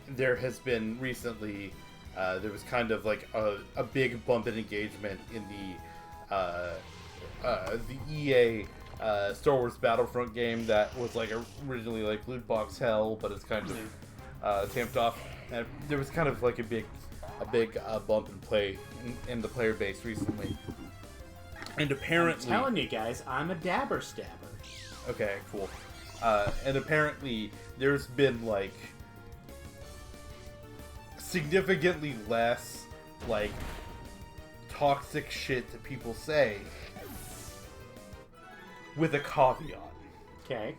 there has been recently, there was kind of like a big bump in engagement in the EA Star Wars Battlefront game that was like originally like loot box hell, but it's kind of tamped off. And there was kind of like a big bump in play in the player base recently. And apparently, I'm telling you guys, I'm a dabber stabber. Okay, cool. And apparently, there's been like significantly less like toxic shit that people say, with a caveat. Okay.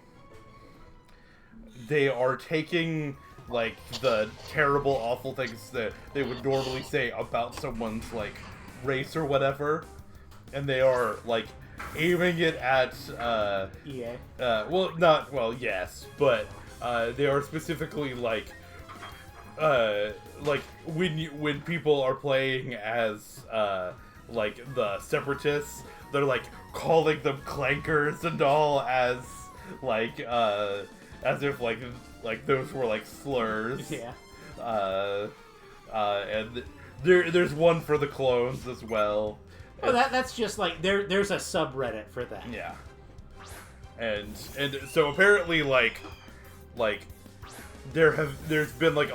They are taking like the terrible, awful things that they would normally say about someone's like race or whatever, and they are like aiming it at EA. Yes, but they are specifically like when people are playing as like the separatists, they're like calling them clankers and all as if like those were like slurs. Yeah. And there's one for the clones as well. Oh, that's just like there's a subreddit for that. Yeah. And so apparently like there's been like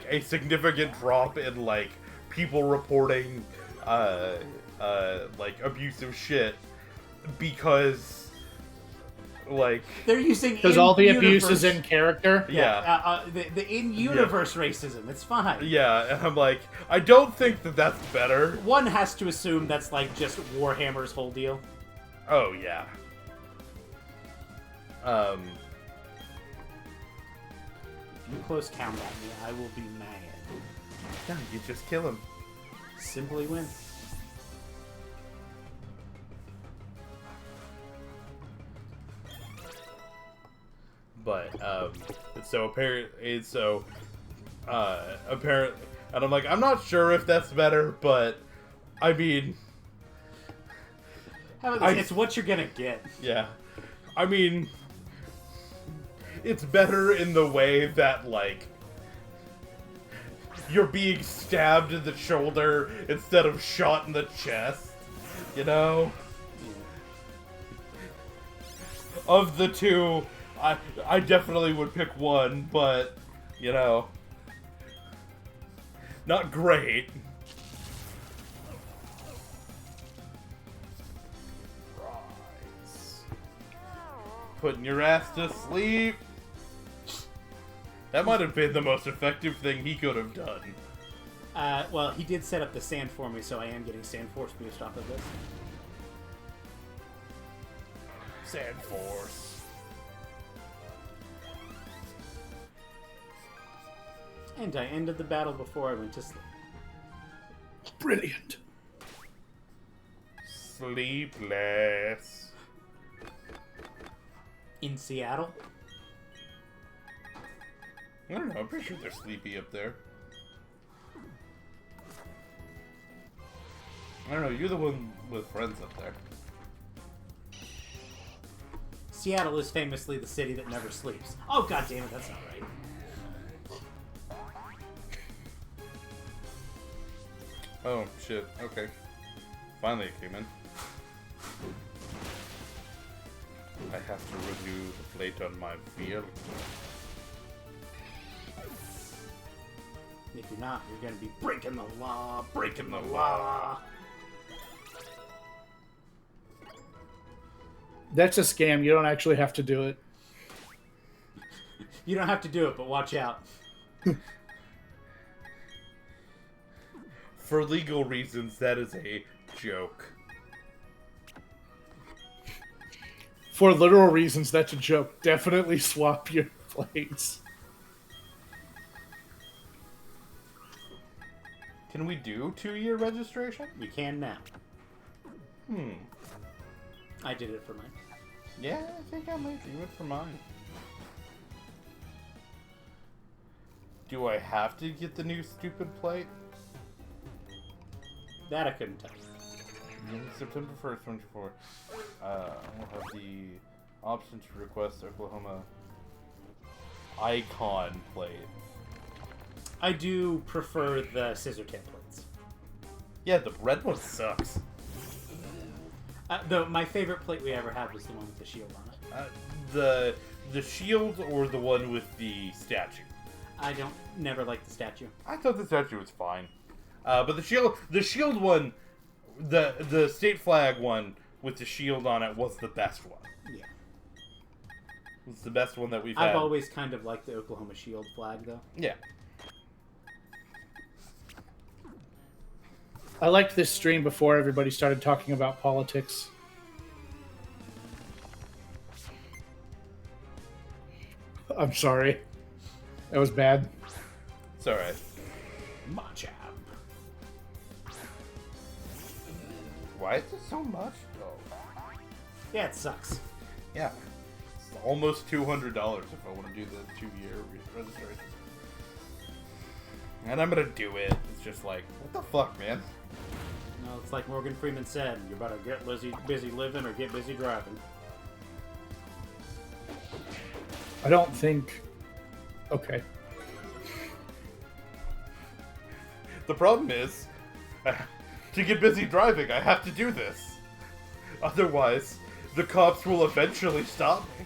a significant drop in like people reporting like abusive shit because like they're using because all the abuse is in character. Yeah. The in-universe racism. It's fine. Yeah, and I'm like, I don't think that that's better. One has to assume that's like just Warhammer's whole deal. Oh yeah. If you close combat me, I will be mad. Yeah, you just kill him. Simply win. But apparently, and I'm like, I'm not sure if that's better, but I mean, how about this? It's what you're gonna get. Yeah, I mean, it's better in the way that like you're being stabbed in the shoulder instead of shot in the chest, you know? Of the two, I definitely would pick one, but, you know, not great. Rise. Putting your ass to sleep. That might have been the most effective thing he could have done. Well, he did set up the sand for me, so I am getting sand force boost off of this. Sand force. And I ended the battle before I went to sleep. Brilliant. Sleepless. In Seattle? I don't know, I'm pretty sure they're sleepy up there. I don't know, you're the one with friends up there. Seattle is famously the city that never sleeps. Oh, god damn it, that's not right. Oh, shit, okay. Finally it came in. I have to renew the plate on my vehicle. If you're not, you're gonna be breaking the law, breaking the law. That's a scam. You don't actually have to do it. You don't have to do it, but watch out. For legal reasons, that is a joke. For literal reasons, that's a joke. Definitely swap your plates. Can we do 2-year registration? You can now. Hmm. I did it for mine. Yeah, I think I might do it for mine. Do I have to get the new stupid plate? That I couldn't tell. September 1st, 24. We'll have the option to request Oklahoma icon plate. I do prefer the scissor tip plates. Yeah, the red one sucks. Though my favorite plate we ever had was the one with the shield on it. The shield or the one with the statue? I never liked the statue. I thought the statue was fine. But the shield one, the state flag one with the shield on it was the best one. Yeah. It's the best one that we've had. I've always kind of liked the Oklahoma shield flag, though. Yeah. I liked this stream before everybody started talking about politics. I'm sorry. That was bad. It's alright. Machab. Why is it so much, though? Yeah, it sucks. Yeah. It's almost $200 if I want to do the 2-year registration. And I'm gonna do it. It's just like, what the fuck, man? No, it's like Morgan Freeman said, you better get busy living or get busy driving. I don't think... Okay. The problem is, to get busy driving, I have to do this. Otherwise, the cops will eventually stop me.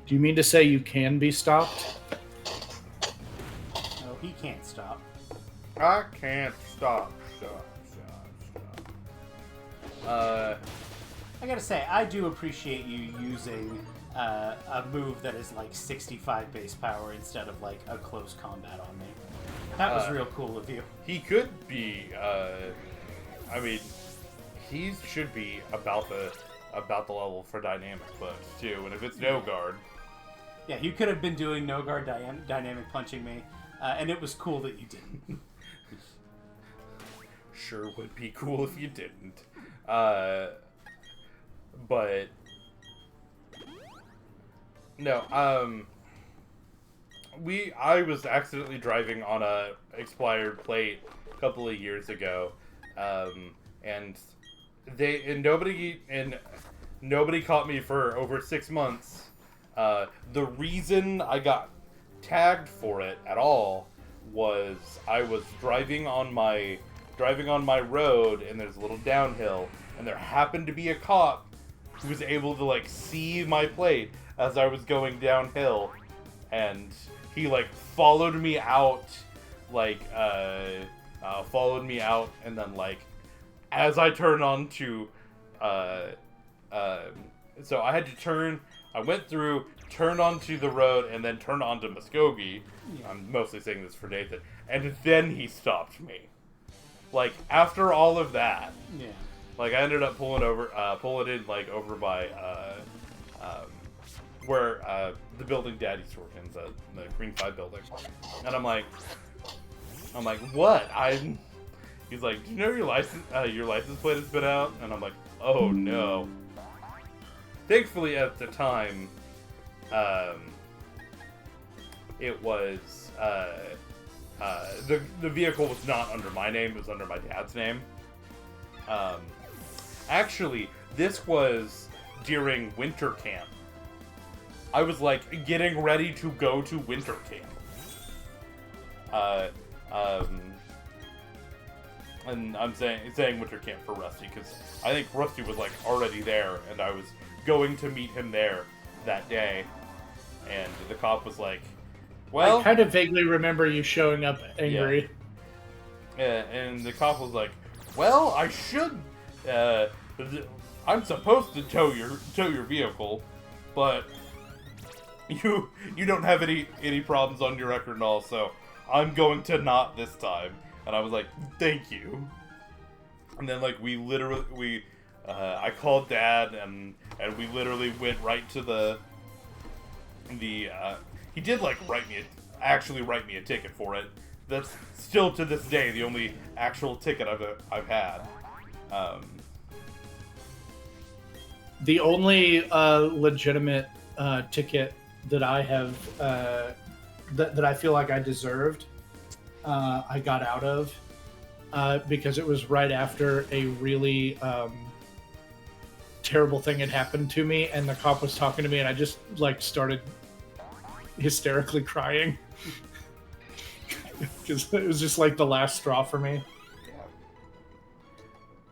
Do you mean to say you can be stopped? No, he can't stop. I can't stop. I gotta say, I do appreciate you using a move that is like 65 base power instead of like a close combat on me. That was real cool of you. He could be, I mean, he should be about the level for dynamic punch too, and if it's no guard. Yeah, you could have been doing no guard dynamic punching me, and it was cool that you didn't. Sure would be cool if you didn't. But no, I was accidentally driving on a expired plate a couple of years ago, and nobody caught me for over 6 months. The reason I got tagged for it at all was I was driving on my road, and there's a little downhill, and there happened to be a cop who was able to like see my plate as I was going downhill, and he like followed me out, and then like as I turned onto, so I had to turn. I went through, turned onto the road, and then turned onto Muskogee. Yeah. I'm mostly saying this for Nathan, and then he stopped me. Like after all of that, Yeah. like I ended up pulling in like over by where the building Dad used to work in, the Green 5 building, and I'm like, what? He's like, do you know your license plate has been out? And I'm like, oh no. Thankfully at the time, it was the vehicle was not under my name; it was under my dad's name. Actually, this was during winter camp. I was like getting ready to go to winter camp. And I'm saying winter camp for Rusty because I think Rusty was like already there, and I was going to meet him there that day. And the cop was like, "Well," I kind of vaguely remember you showing up angry. Yeah, and the cop was like, "Well, I should. I'm supposed to tow your vehicle, but you don't have any problems on your record and all, so I'm going to not this time." And I was like, "Thank you." And then like I called Dad, and we literally went right to the he did like write me a ticket for it. That's still to this day the only actual ticket I've had. The only legitimate ticket that I have that I feel like I deserved, I got out of because it was right after a really terrible thing had happened to me, and the cop was talking to me, and I just like started hysterically crying because it was just like the last straw for me.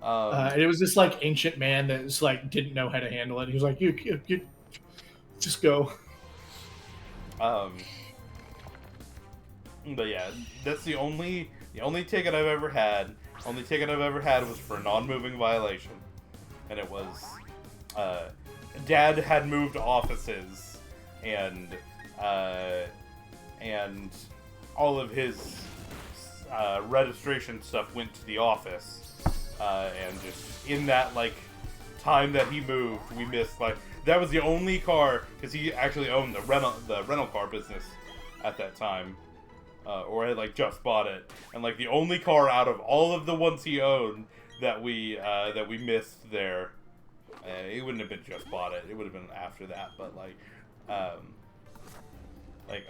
And it was this like ancient man that was like didn't know how to handle it. He was like, "You just go." But yeah, that's the only ticket I've ever had. Only ticket I've ever had was for a non-moving violation, and it was Dad had moved offices, and all of his registration stuff went to the office. And just in that like time that he moved, we missed like that was the only car because he actually owned the rental car business at that time, or had like just bought it, and like the only car out of all of the ones he owned that we missed there. It wouldn't have been just bought it; it would have been after that. But like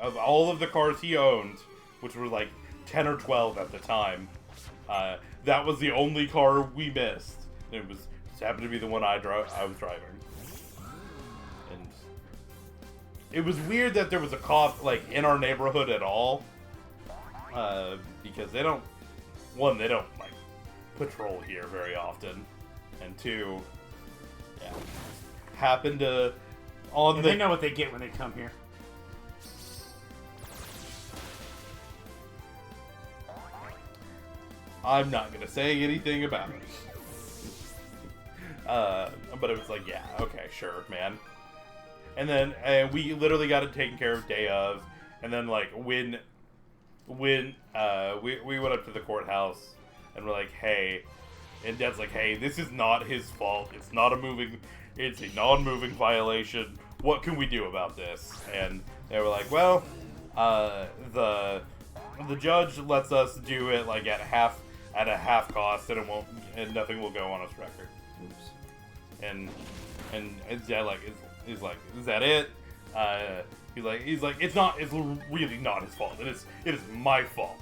of all of the cars he owned, which were like 10 or 12 at the time. That was the only car we missed. It just happened to be the one I was driving. And it was weird that there was a cop like in our neighborhood at all, because they don't like patrol here very often, and two, yeah, happened to They know what they get when they come here. I'm not gonna say anything about it. But it was like, yeah, okay, sure, man. And then we literally got it taken care of day of, and then like when we went up to the courthouse and we're like, hey, and Dad's like, hey, this is not his fault. It's a non-moving violation. What can we do about this? And they were like, well, the judge lets us do it like at a half cost, and nothing will go on his record. Oops. and his dad like is like, is that it? He's like, it's really not his fault. It is my fault.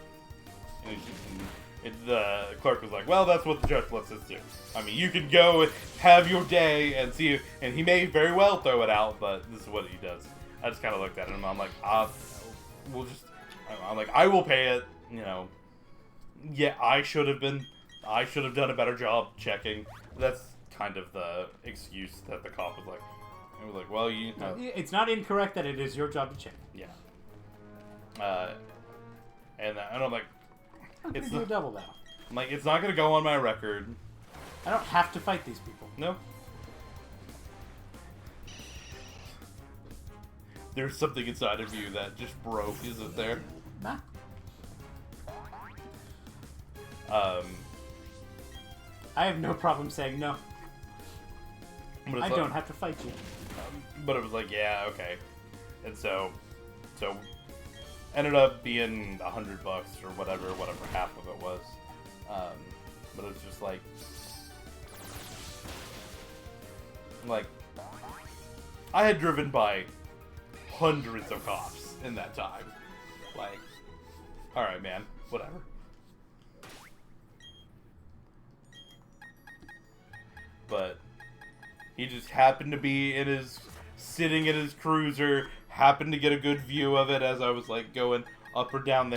And the clerk was like, well, that's what the judge lets us do. I mean, you can go and have your day and see, and he may very well throw it out, but this is what he does. I just kind of looked at him. I'm like, I'm like, I will pay it. You know, yeah, I should have done a better job checking. That's kind of the excuse that the cop was like. He was like, well, it's not incorrect that it is your job to check. Yeah. And I'm like, it's a double now. I'm like, it's not gonna go on my record. I don't have to fight these people. No. There's something inside of you that just broke, isn't there? Nah. I have no problem saying no. I don't have to fight you. But it was like, yeah, okay. And so ended up being $100 or whatever half of it was. But it's just like I had driven by hundreds of cops in that time. Like, all right, man, whatever. But he just happened to be sitting in his cruiser, happened to get a good view of it as I was like going up or down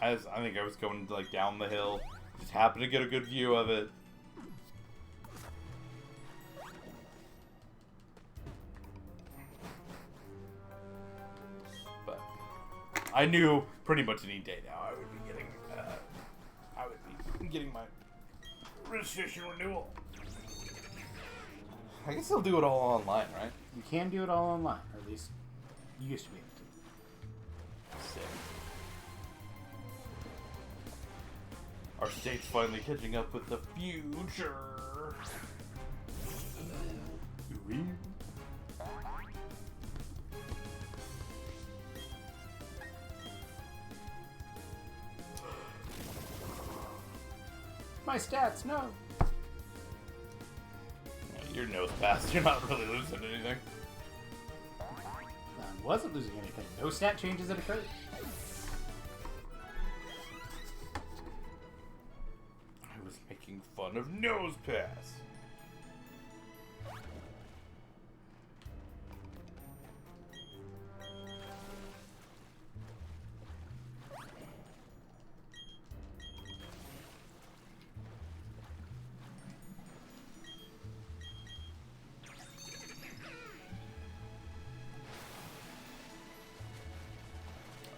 as I think I was going like down the hill. Just happened to get a good view of it. But I knew pretty much any day now I would be getting my registration renewal. I guess they'll do it all online, right? You can do it all online, or at least you used to be able to. Sick. Our state's finally catching up with the future. My stats, no. Your nose pass. You're not really losing anything. I wasn't losing anything. No stat changes that occurred. I was making fun of nose pass.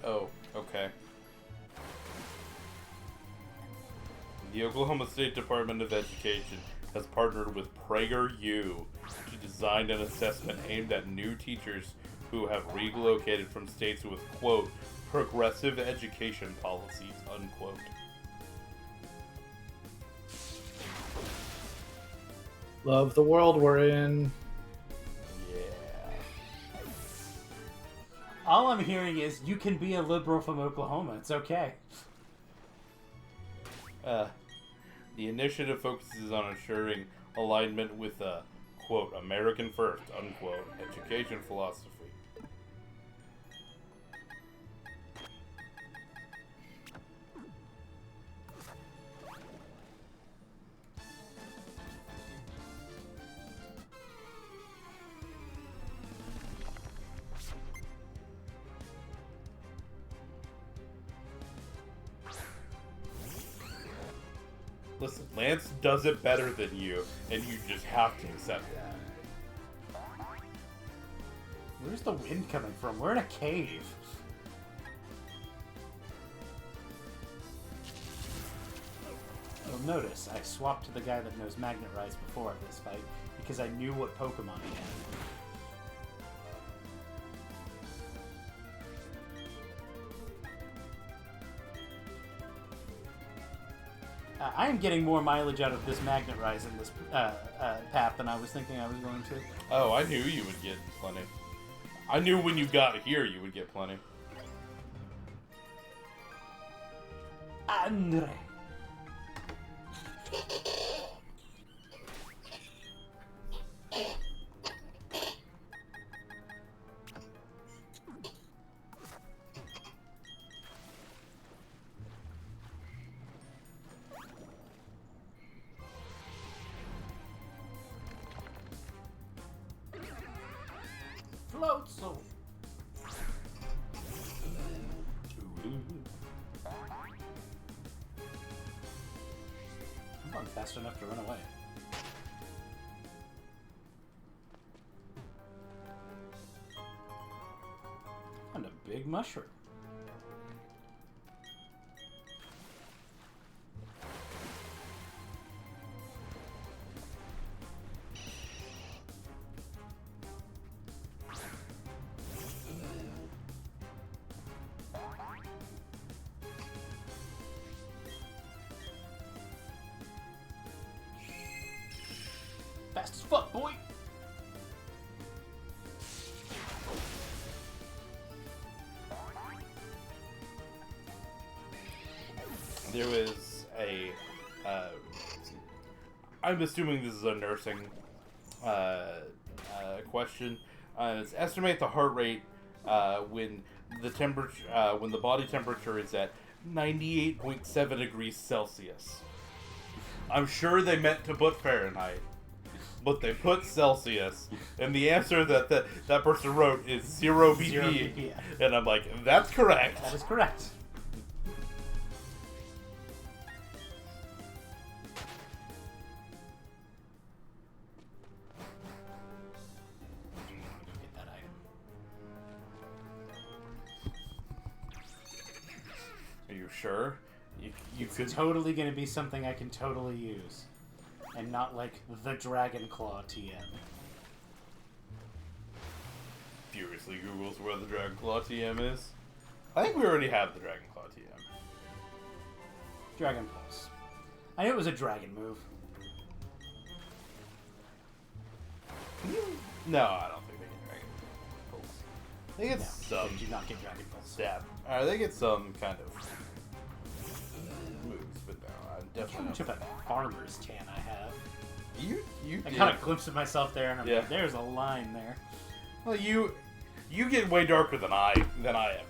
Oh, okay. The Oklahoma State Department of Education has partnered with PragerU to design an assessment aimed at new teachers who have relocated from states with, quote, progressive education policies, unquote. Love the world we're in. All I'm hearing is you can be a liberal from Oklahoma. It's okay. The initiative focuses on ensuring alignment with a, quote, American first, unquote, education philosophy. Listen, Lance does it better than you, and you just have to accept that. Where's the wind coming from? We're in a cave. You'll notice I swapped to the guy that knows Magnet Rise before this fight because I knew what Pokemon he had. I am getting more mileage out of this Magnet Rise in this path than I was thinking I was going to. Oh, I knew you would get plenty. I knew when you got here you would get plenty. Andre. Floatzel. I'm not fast enough to run away. And a big mushroom. Fast as fuck, boy! There was a. I'm assuming this is a nursing question. It's estimate the heart rate when the temperature, when the body temperature is at 98.7 degrees Celsius. I'm sure they meant to put Fahrenheit, but they put Celsius, and the answer that person wrote is 0 BP. 0 BP. And I'm like, that's correct. That is correct. Get that item. Are you sure? You It's could totally going to be something I can totally use. And not like the Dragon Claw TM. furiously Googles where the Dragon Claw TM is. I think we already have the Dragon Claw TM. Dragon Pulse. I knew it was a dragon move. No, I don't think they get Dragon Pulse. They get some. They do not get Dragon Pulse. Stab. They get some kind of moves, but no, I definitely How much of a farmer's tan I have. I kind of glimpsed at myself there, and I'm like, there's a line there. Well, you get way darker than I ever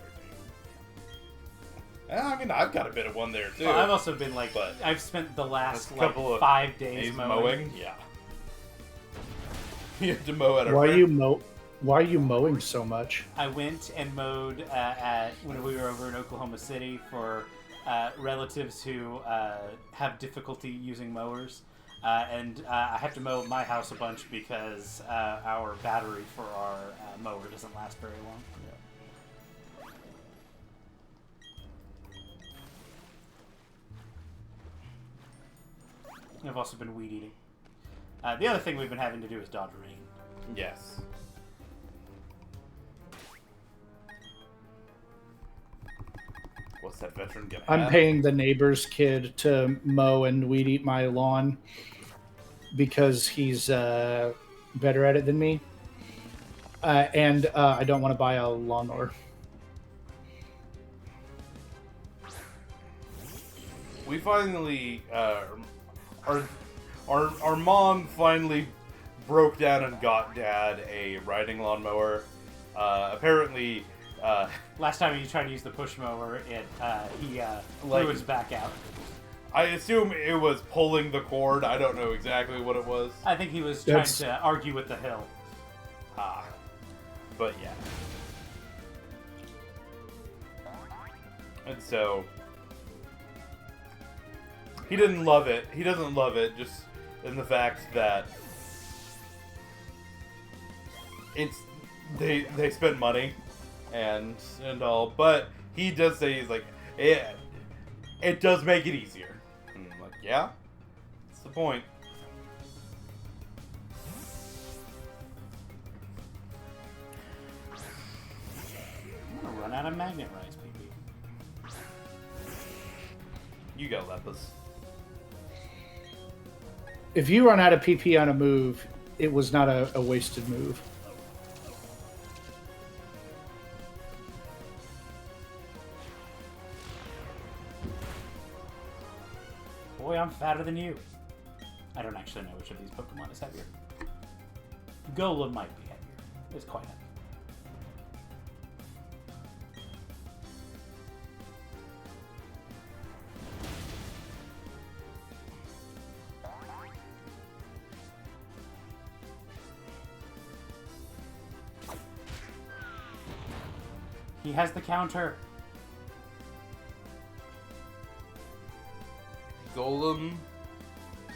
do. I mean, I've got a bit of one there too. Well, I've also been like, but I've spent the last couple of 5 days mowing. Yeah. You have to mow at a Why are you mowing so much? I went and mowed when we were over in Oklahoma City for relatives who have difficulty using mowers. And I have to mow my house a bunch because our battery for our mower doesn't last very long. Yeah. I've also been weed eating. The other thing we've been having to do is dodge rain. Yes. What's that veteran gonna have? I'm paying the neighbor's kid to mow and weed eat my lawn because he's better at it than me. And I don't want to buy a lawnmower. We finally, our mom finally broke down and got Dad a riding lawnmower. Apparently, last time he tried to use the push mower, he blew his back out. I assume it was pulling the cord. I don't know exactly what it was. I think he was trying to argue with the hill. But yeah. And so he didn't love it. He doesn't love it just in the fact that they spent money and all, but he does say he's like it does make it easier. And I'm like, yeah, that's the point. I'm gonna run out of magnet rice, PP. You go, Lepus. If you run out of PP on a move, it was not a wasted move. Boy, I'm fatter than you. I don't actually know which of these Pokemon is heavier. Golem might be heavier. It's quite heavy. He has the counter. Golem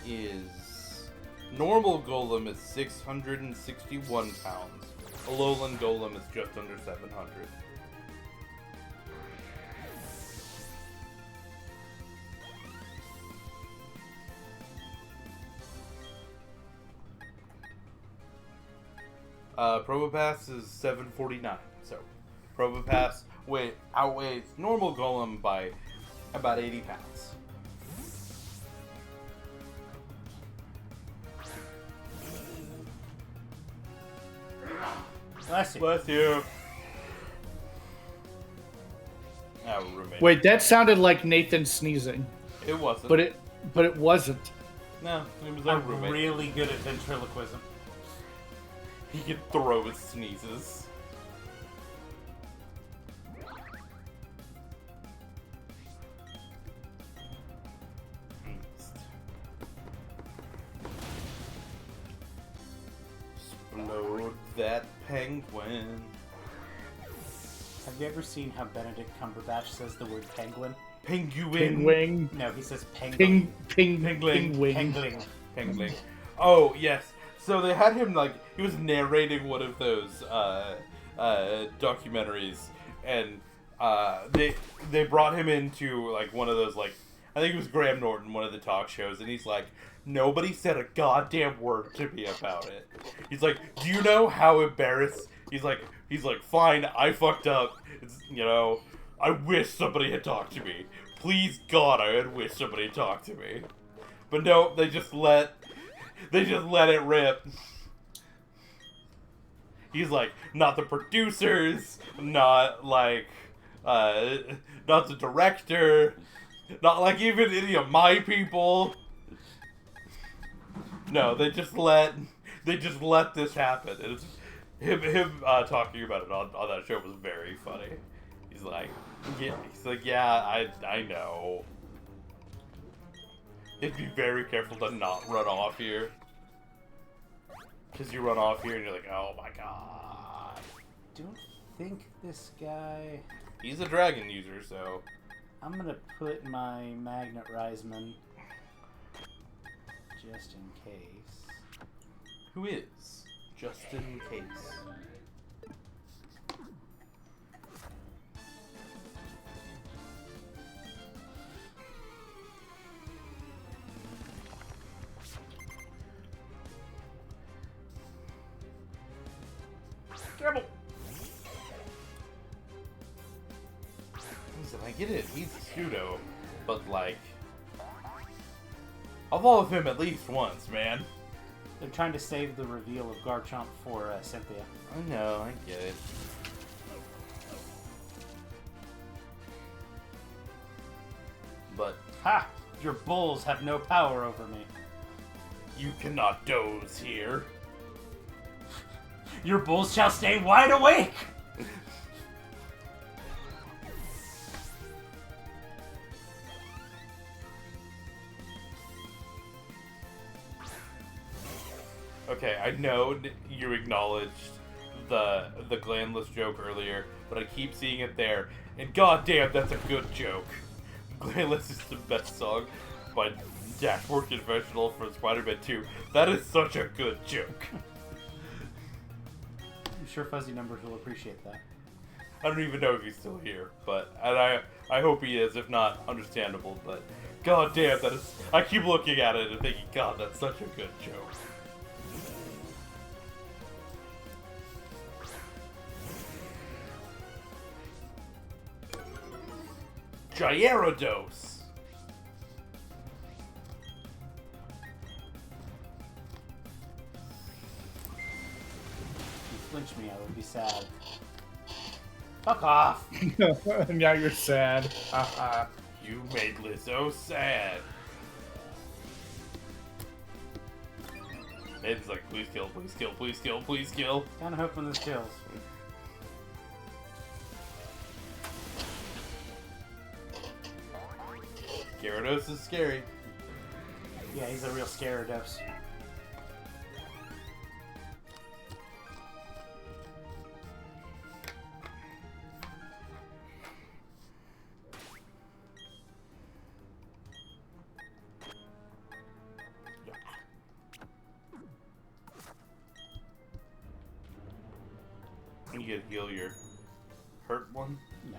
is... Normal Golem is 661 pounds. Alolan Golem is just under 700. Probopass is 749. So, Probopass outweighs normal Golem by about 80 pounds. Bless you. Bless you. Our roommate. Wait, that sounded like Nathan sneezing, It wasn't. but it wasn't. No, it was our I'm roommate. really good at ventriloquism. He could throw his sneezes. Explode that penguin. Have you ever seen how Benedict Cumberbatch says the word penguin? Penguin. Pingwing. No, he says penguin. Pingling. Pingwing. Pengling. Oh, yes. So they had him, like, he was narrating one of those documentaries, and they brought him into, like, one of those, like, I think it was Graham Norton, one of the talk shows, and he's like, nobody said a goddamn word to me about it. He's like, do you know how embarrassed? He's like, fine, I fucked up. It's, you know, I wish somebody had talked to me. Please God, I had wished somebody had talked to me. But no, they just let it rip. He's like, not the producers, not like, not the director, not like even any of my people. No, they just let this happen. And it's, him talking about it on that show was very funny. He's like, yeah, I know. You'd be very careful to not run off here. Because you run off here and you're like, oh my god. Don't think this guy... He's a dragon user, so... I'm gonna put my Magnet Reisman just in case. Who is? Just in case. Listen, I get it. He's a pseudo, but like, I'll follow him at least once, man. They're trying to save the reveal of Garchomp for Cynthia. I know, I get it. But Ha! Your bulls have no power over me. you cannot doze here. Your bulls shall stay wide awake! Okay, I know you acknowledged the glandless joke earlier, but I keep seeing it there, and goddamn, that's a good joke. Glandless is the best song by Dashboard Confessional from Spider-Man 2. That is such a good joke. I'm sure Fuzzy Numbers will appreciate that. I don't even know if he's still here, but and I hope he is. If not, understandable. But goddamn, that is. I keep looking at it and thinking, God, that's such a good joke. Gyarados. If you flinch me, I would be sad. Fuck off! Now you're sad. Haha. You made Lizzo sad. It's like, please kill, please kill, please kill, please kill. Kinda hoping this kills. Gyarados is scary. Yeah, he's a real Scarados. you could heal your hurt one? No.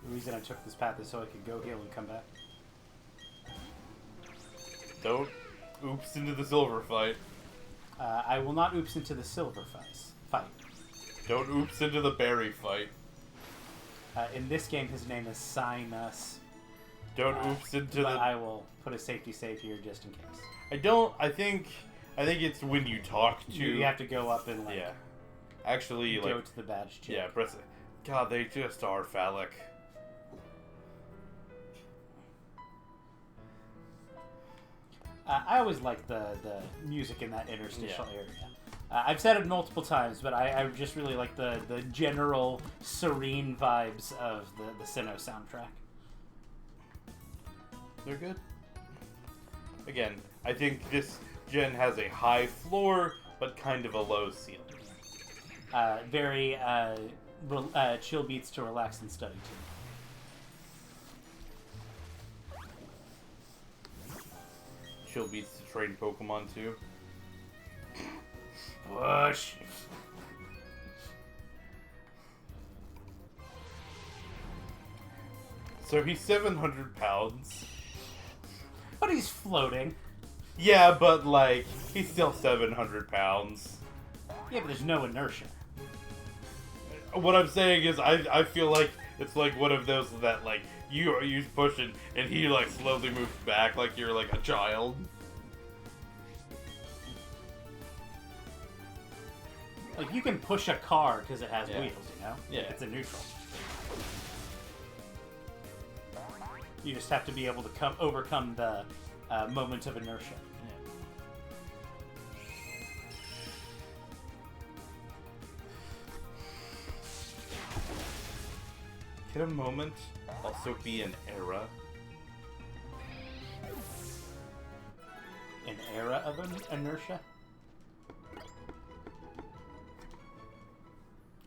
The reason I took this path is so I could go heal and come back. Don't oops into the silver fight. I will not oops into the silver fight. Don't oops into the berry fight. In this game, his name is Sinus. Don't oops into but the... I will put a safety save here just in case. I think it's when you talk to... You have to go up and, like... Yeah. Actually, go like... to the badge check. Yeah, press it. God, they just are phallic. I always like the music in that interstitial area. I've said it multiple times, but I just really like the general serene vibes of the Sinnoh soundtrack. They're good. Again, I think this gen has a high floor, but kind of a low ceiling. Very chill beats to relax and study to. Chill beats to train Pokemon too. Push. So he's 700 pounds. But he's floating. Yeah, but like, he's still 700 pounds. Yeah, but there's no inertia. What I'm saying is, I feel like it's like one of those that like, you pushing and he like slowly moves back like you're like a child. Like, you can push a car because it has Yeah. wheels, you know? Yeah. It's a neutral. You just have to be able to overcome the moment of inertia. Can a moment also be an era? An era of inertia?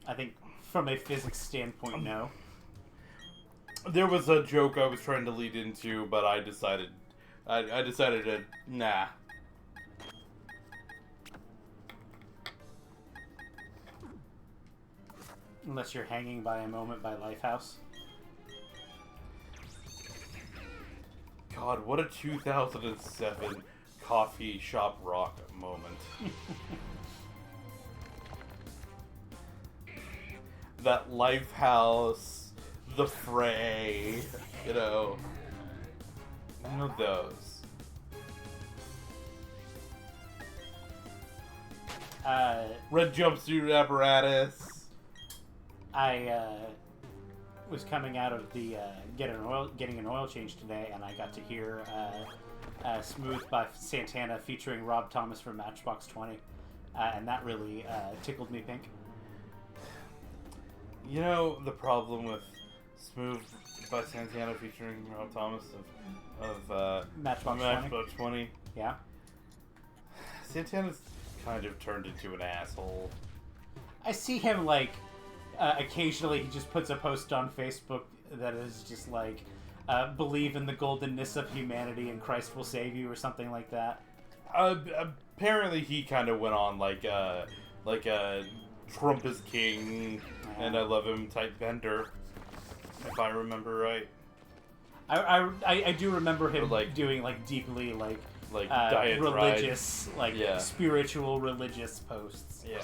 I think from a physics standpoint, no. There was a joke I was trying to lead into, but I decided to nah. Unless you're hanging by a moment by Lifehouse. God, what a 2007 coffee shop rock moment. That Lifehouse, The Fray, you know, one of those. Red jumpsuit apparatus. I was coming out of the getting an oil change today, and I got to hear "Smooth" by Santana featuring Rob Thomas from Matchbox 20, and that really tickled me pink. You know the problem with "Smooth" by Santana featuring Rob Thomas of Matchbox 20? Yeah. Santana's kind of turned into an asshole. I see him like occasionally he just puts a post on Facebook that is just like believe in the goldenness of humanity and Christ will save you or something like that. Apparently he kind of went on like a Trump is king and I love him type bender, if I remember right. I do remember him like, doing like deeply like religious, spiritual religious posts. Yeah.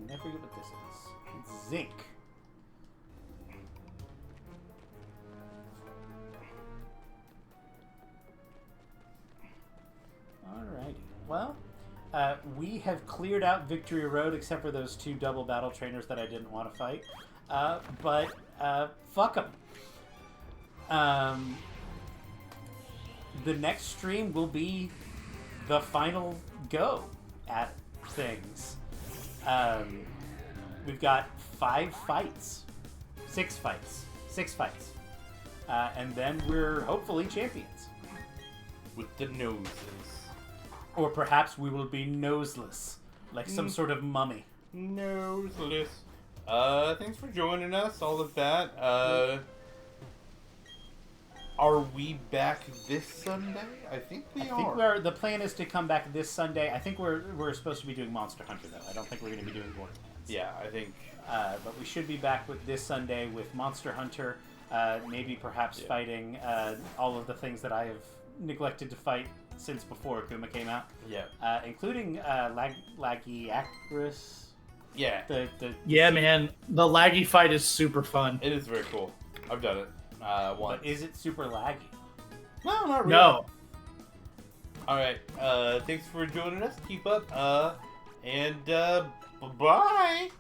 And I forget what this is. It's zinc. Alrighty. Well, we have cleared out Victory Road except for those two double battle trainers that I didn't want to fight. But fuck them. The next stream will be the final go at things. We've got 6 fights. And then we're hopefully champions. with the noses. Or perhaps we will be noseless, like some sort of mummy. Noseless. Thanks for joining us, all of that. Are we back this Sunday? I think we are. The plan is to come back this Sunday. I think we're supposed to be doing Monster Hunter, though. I don't think we're going to be doing Borderlands. Yeah, I think. But we should be back with this Sunday with Monster Hunter. Maybe perhaps fighting all of the things that I have neglected to fight since before Akuma came out. Yeah. Including Laggy Acris. Yeah. Man. The laggy fight is super fun. It is very cool. I've done it once. But is it super laggy? No, not really. No. Alright, thanks for joining us. Keep up. And bye-bye.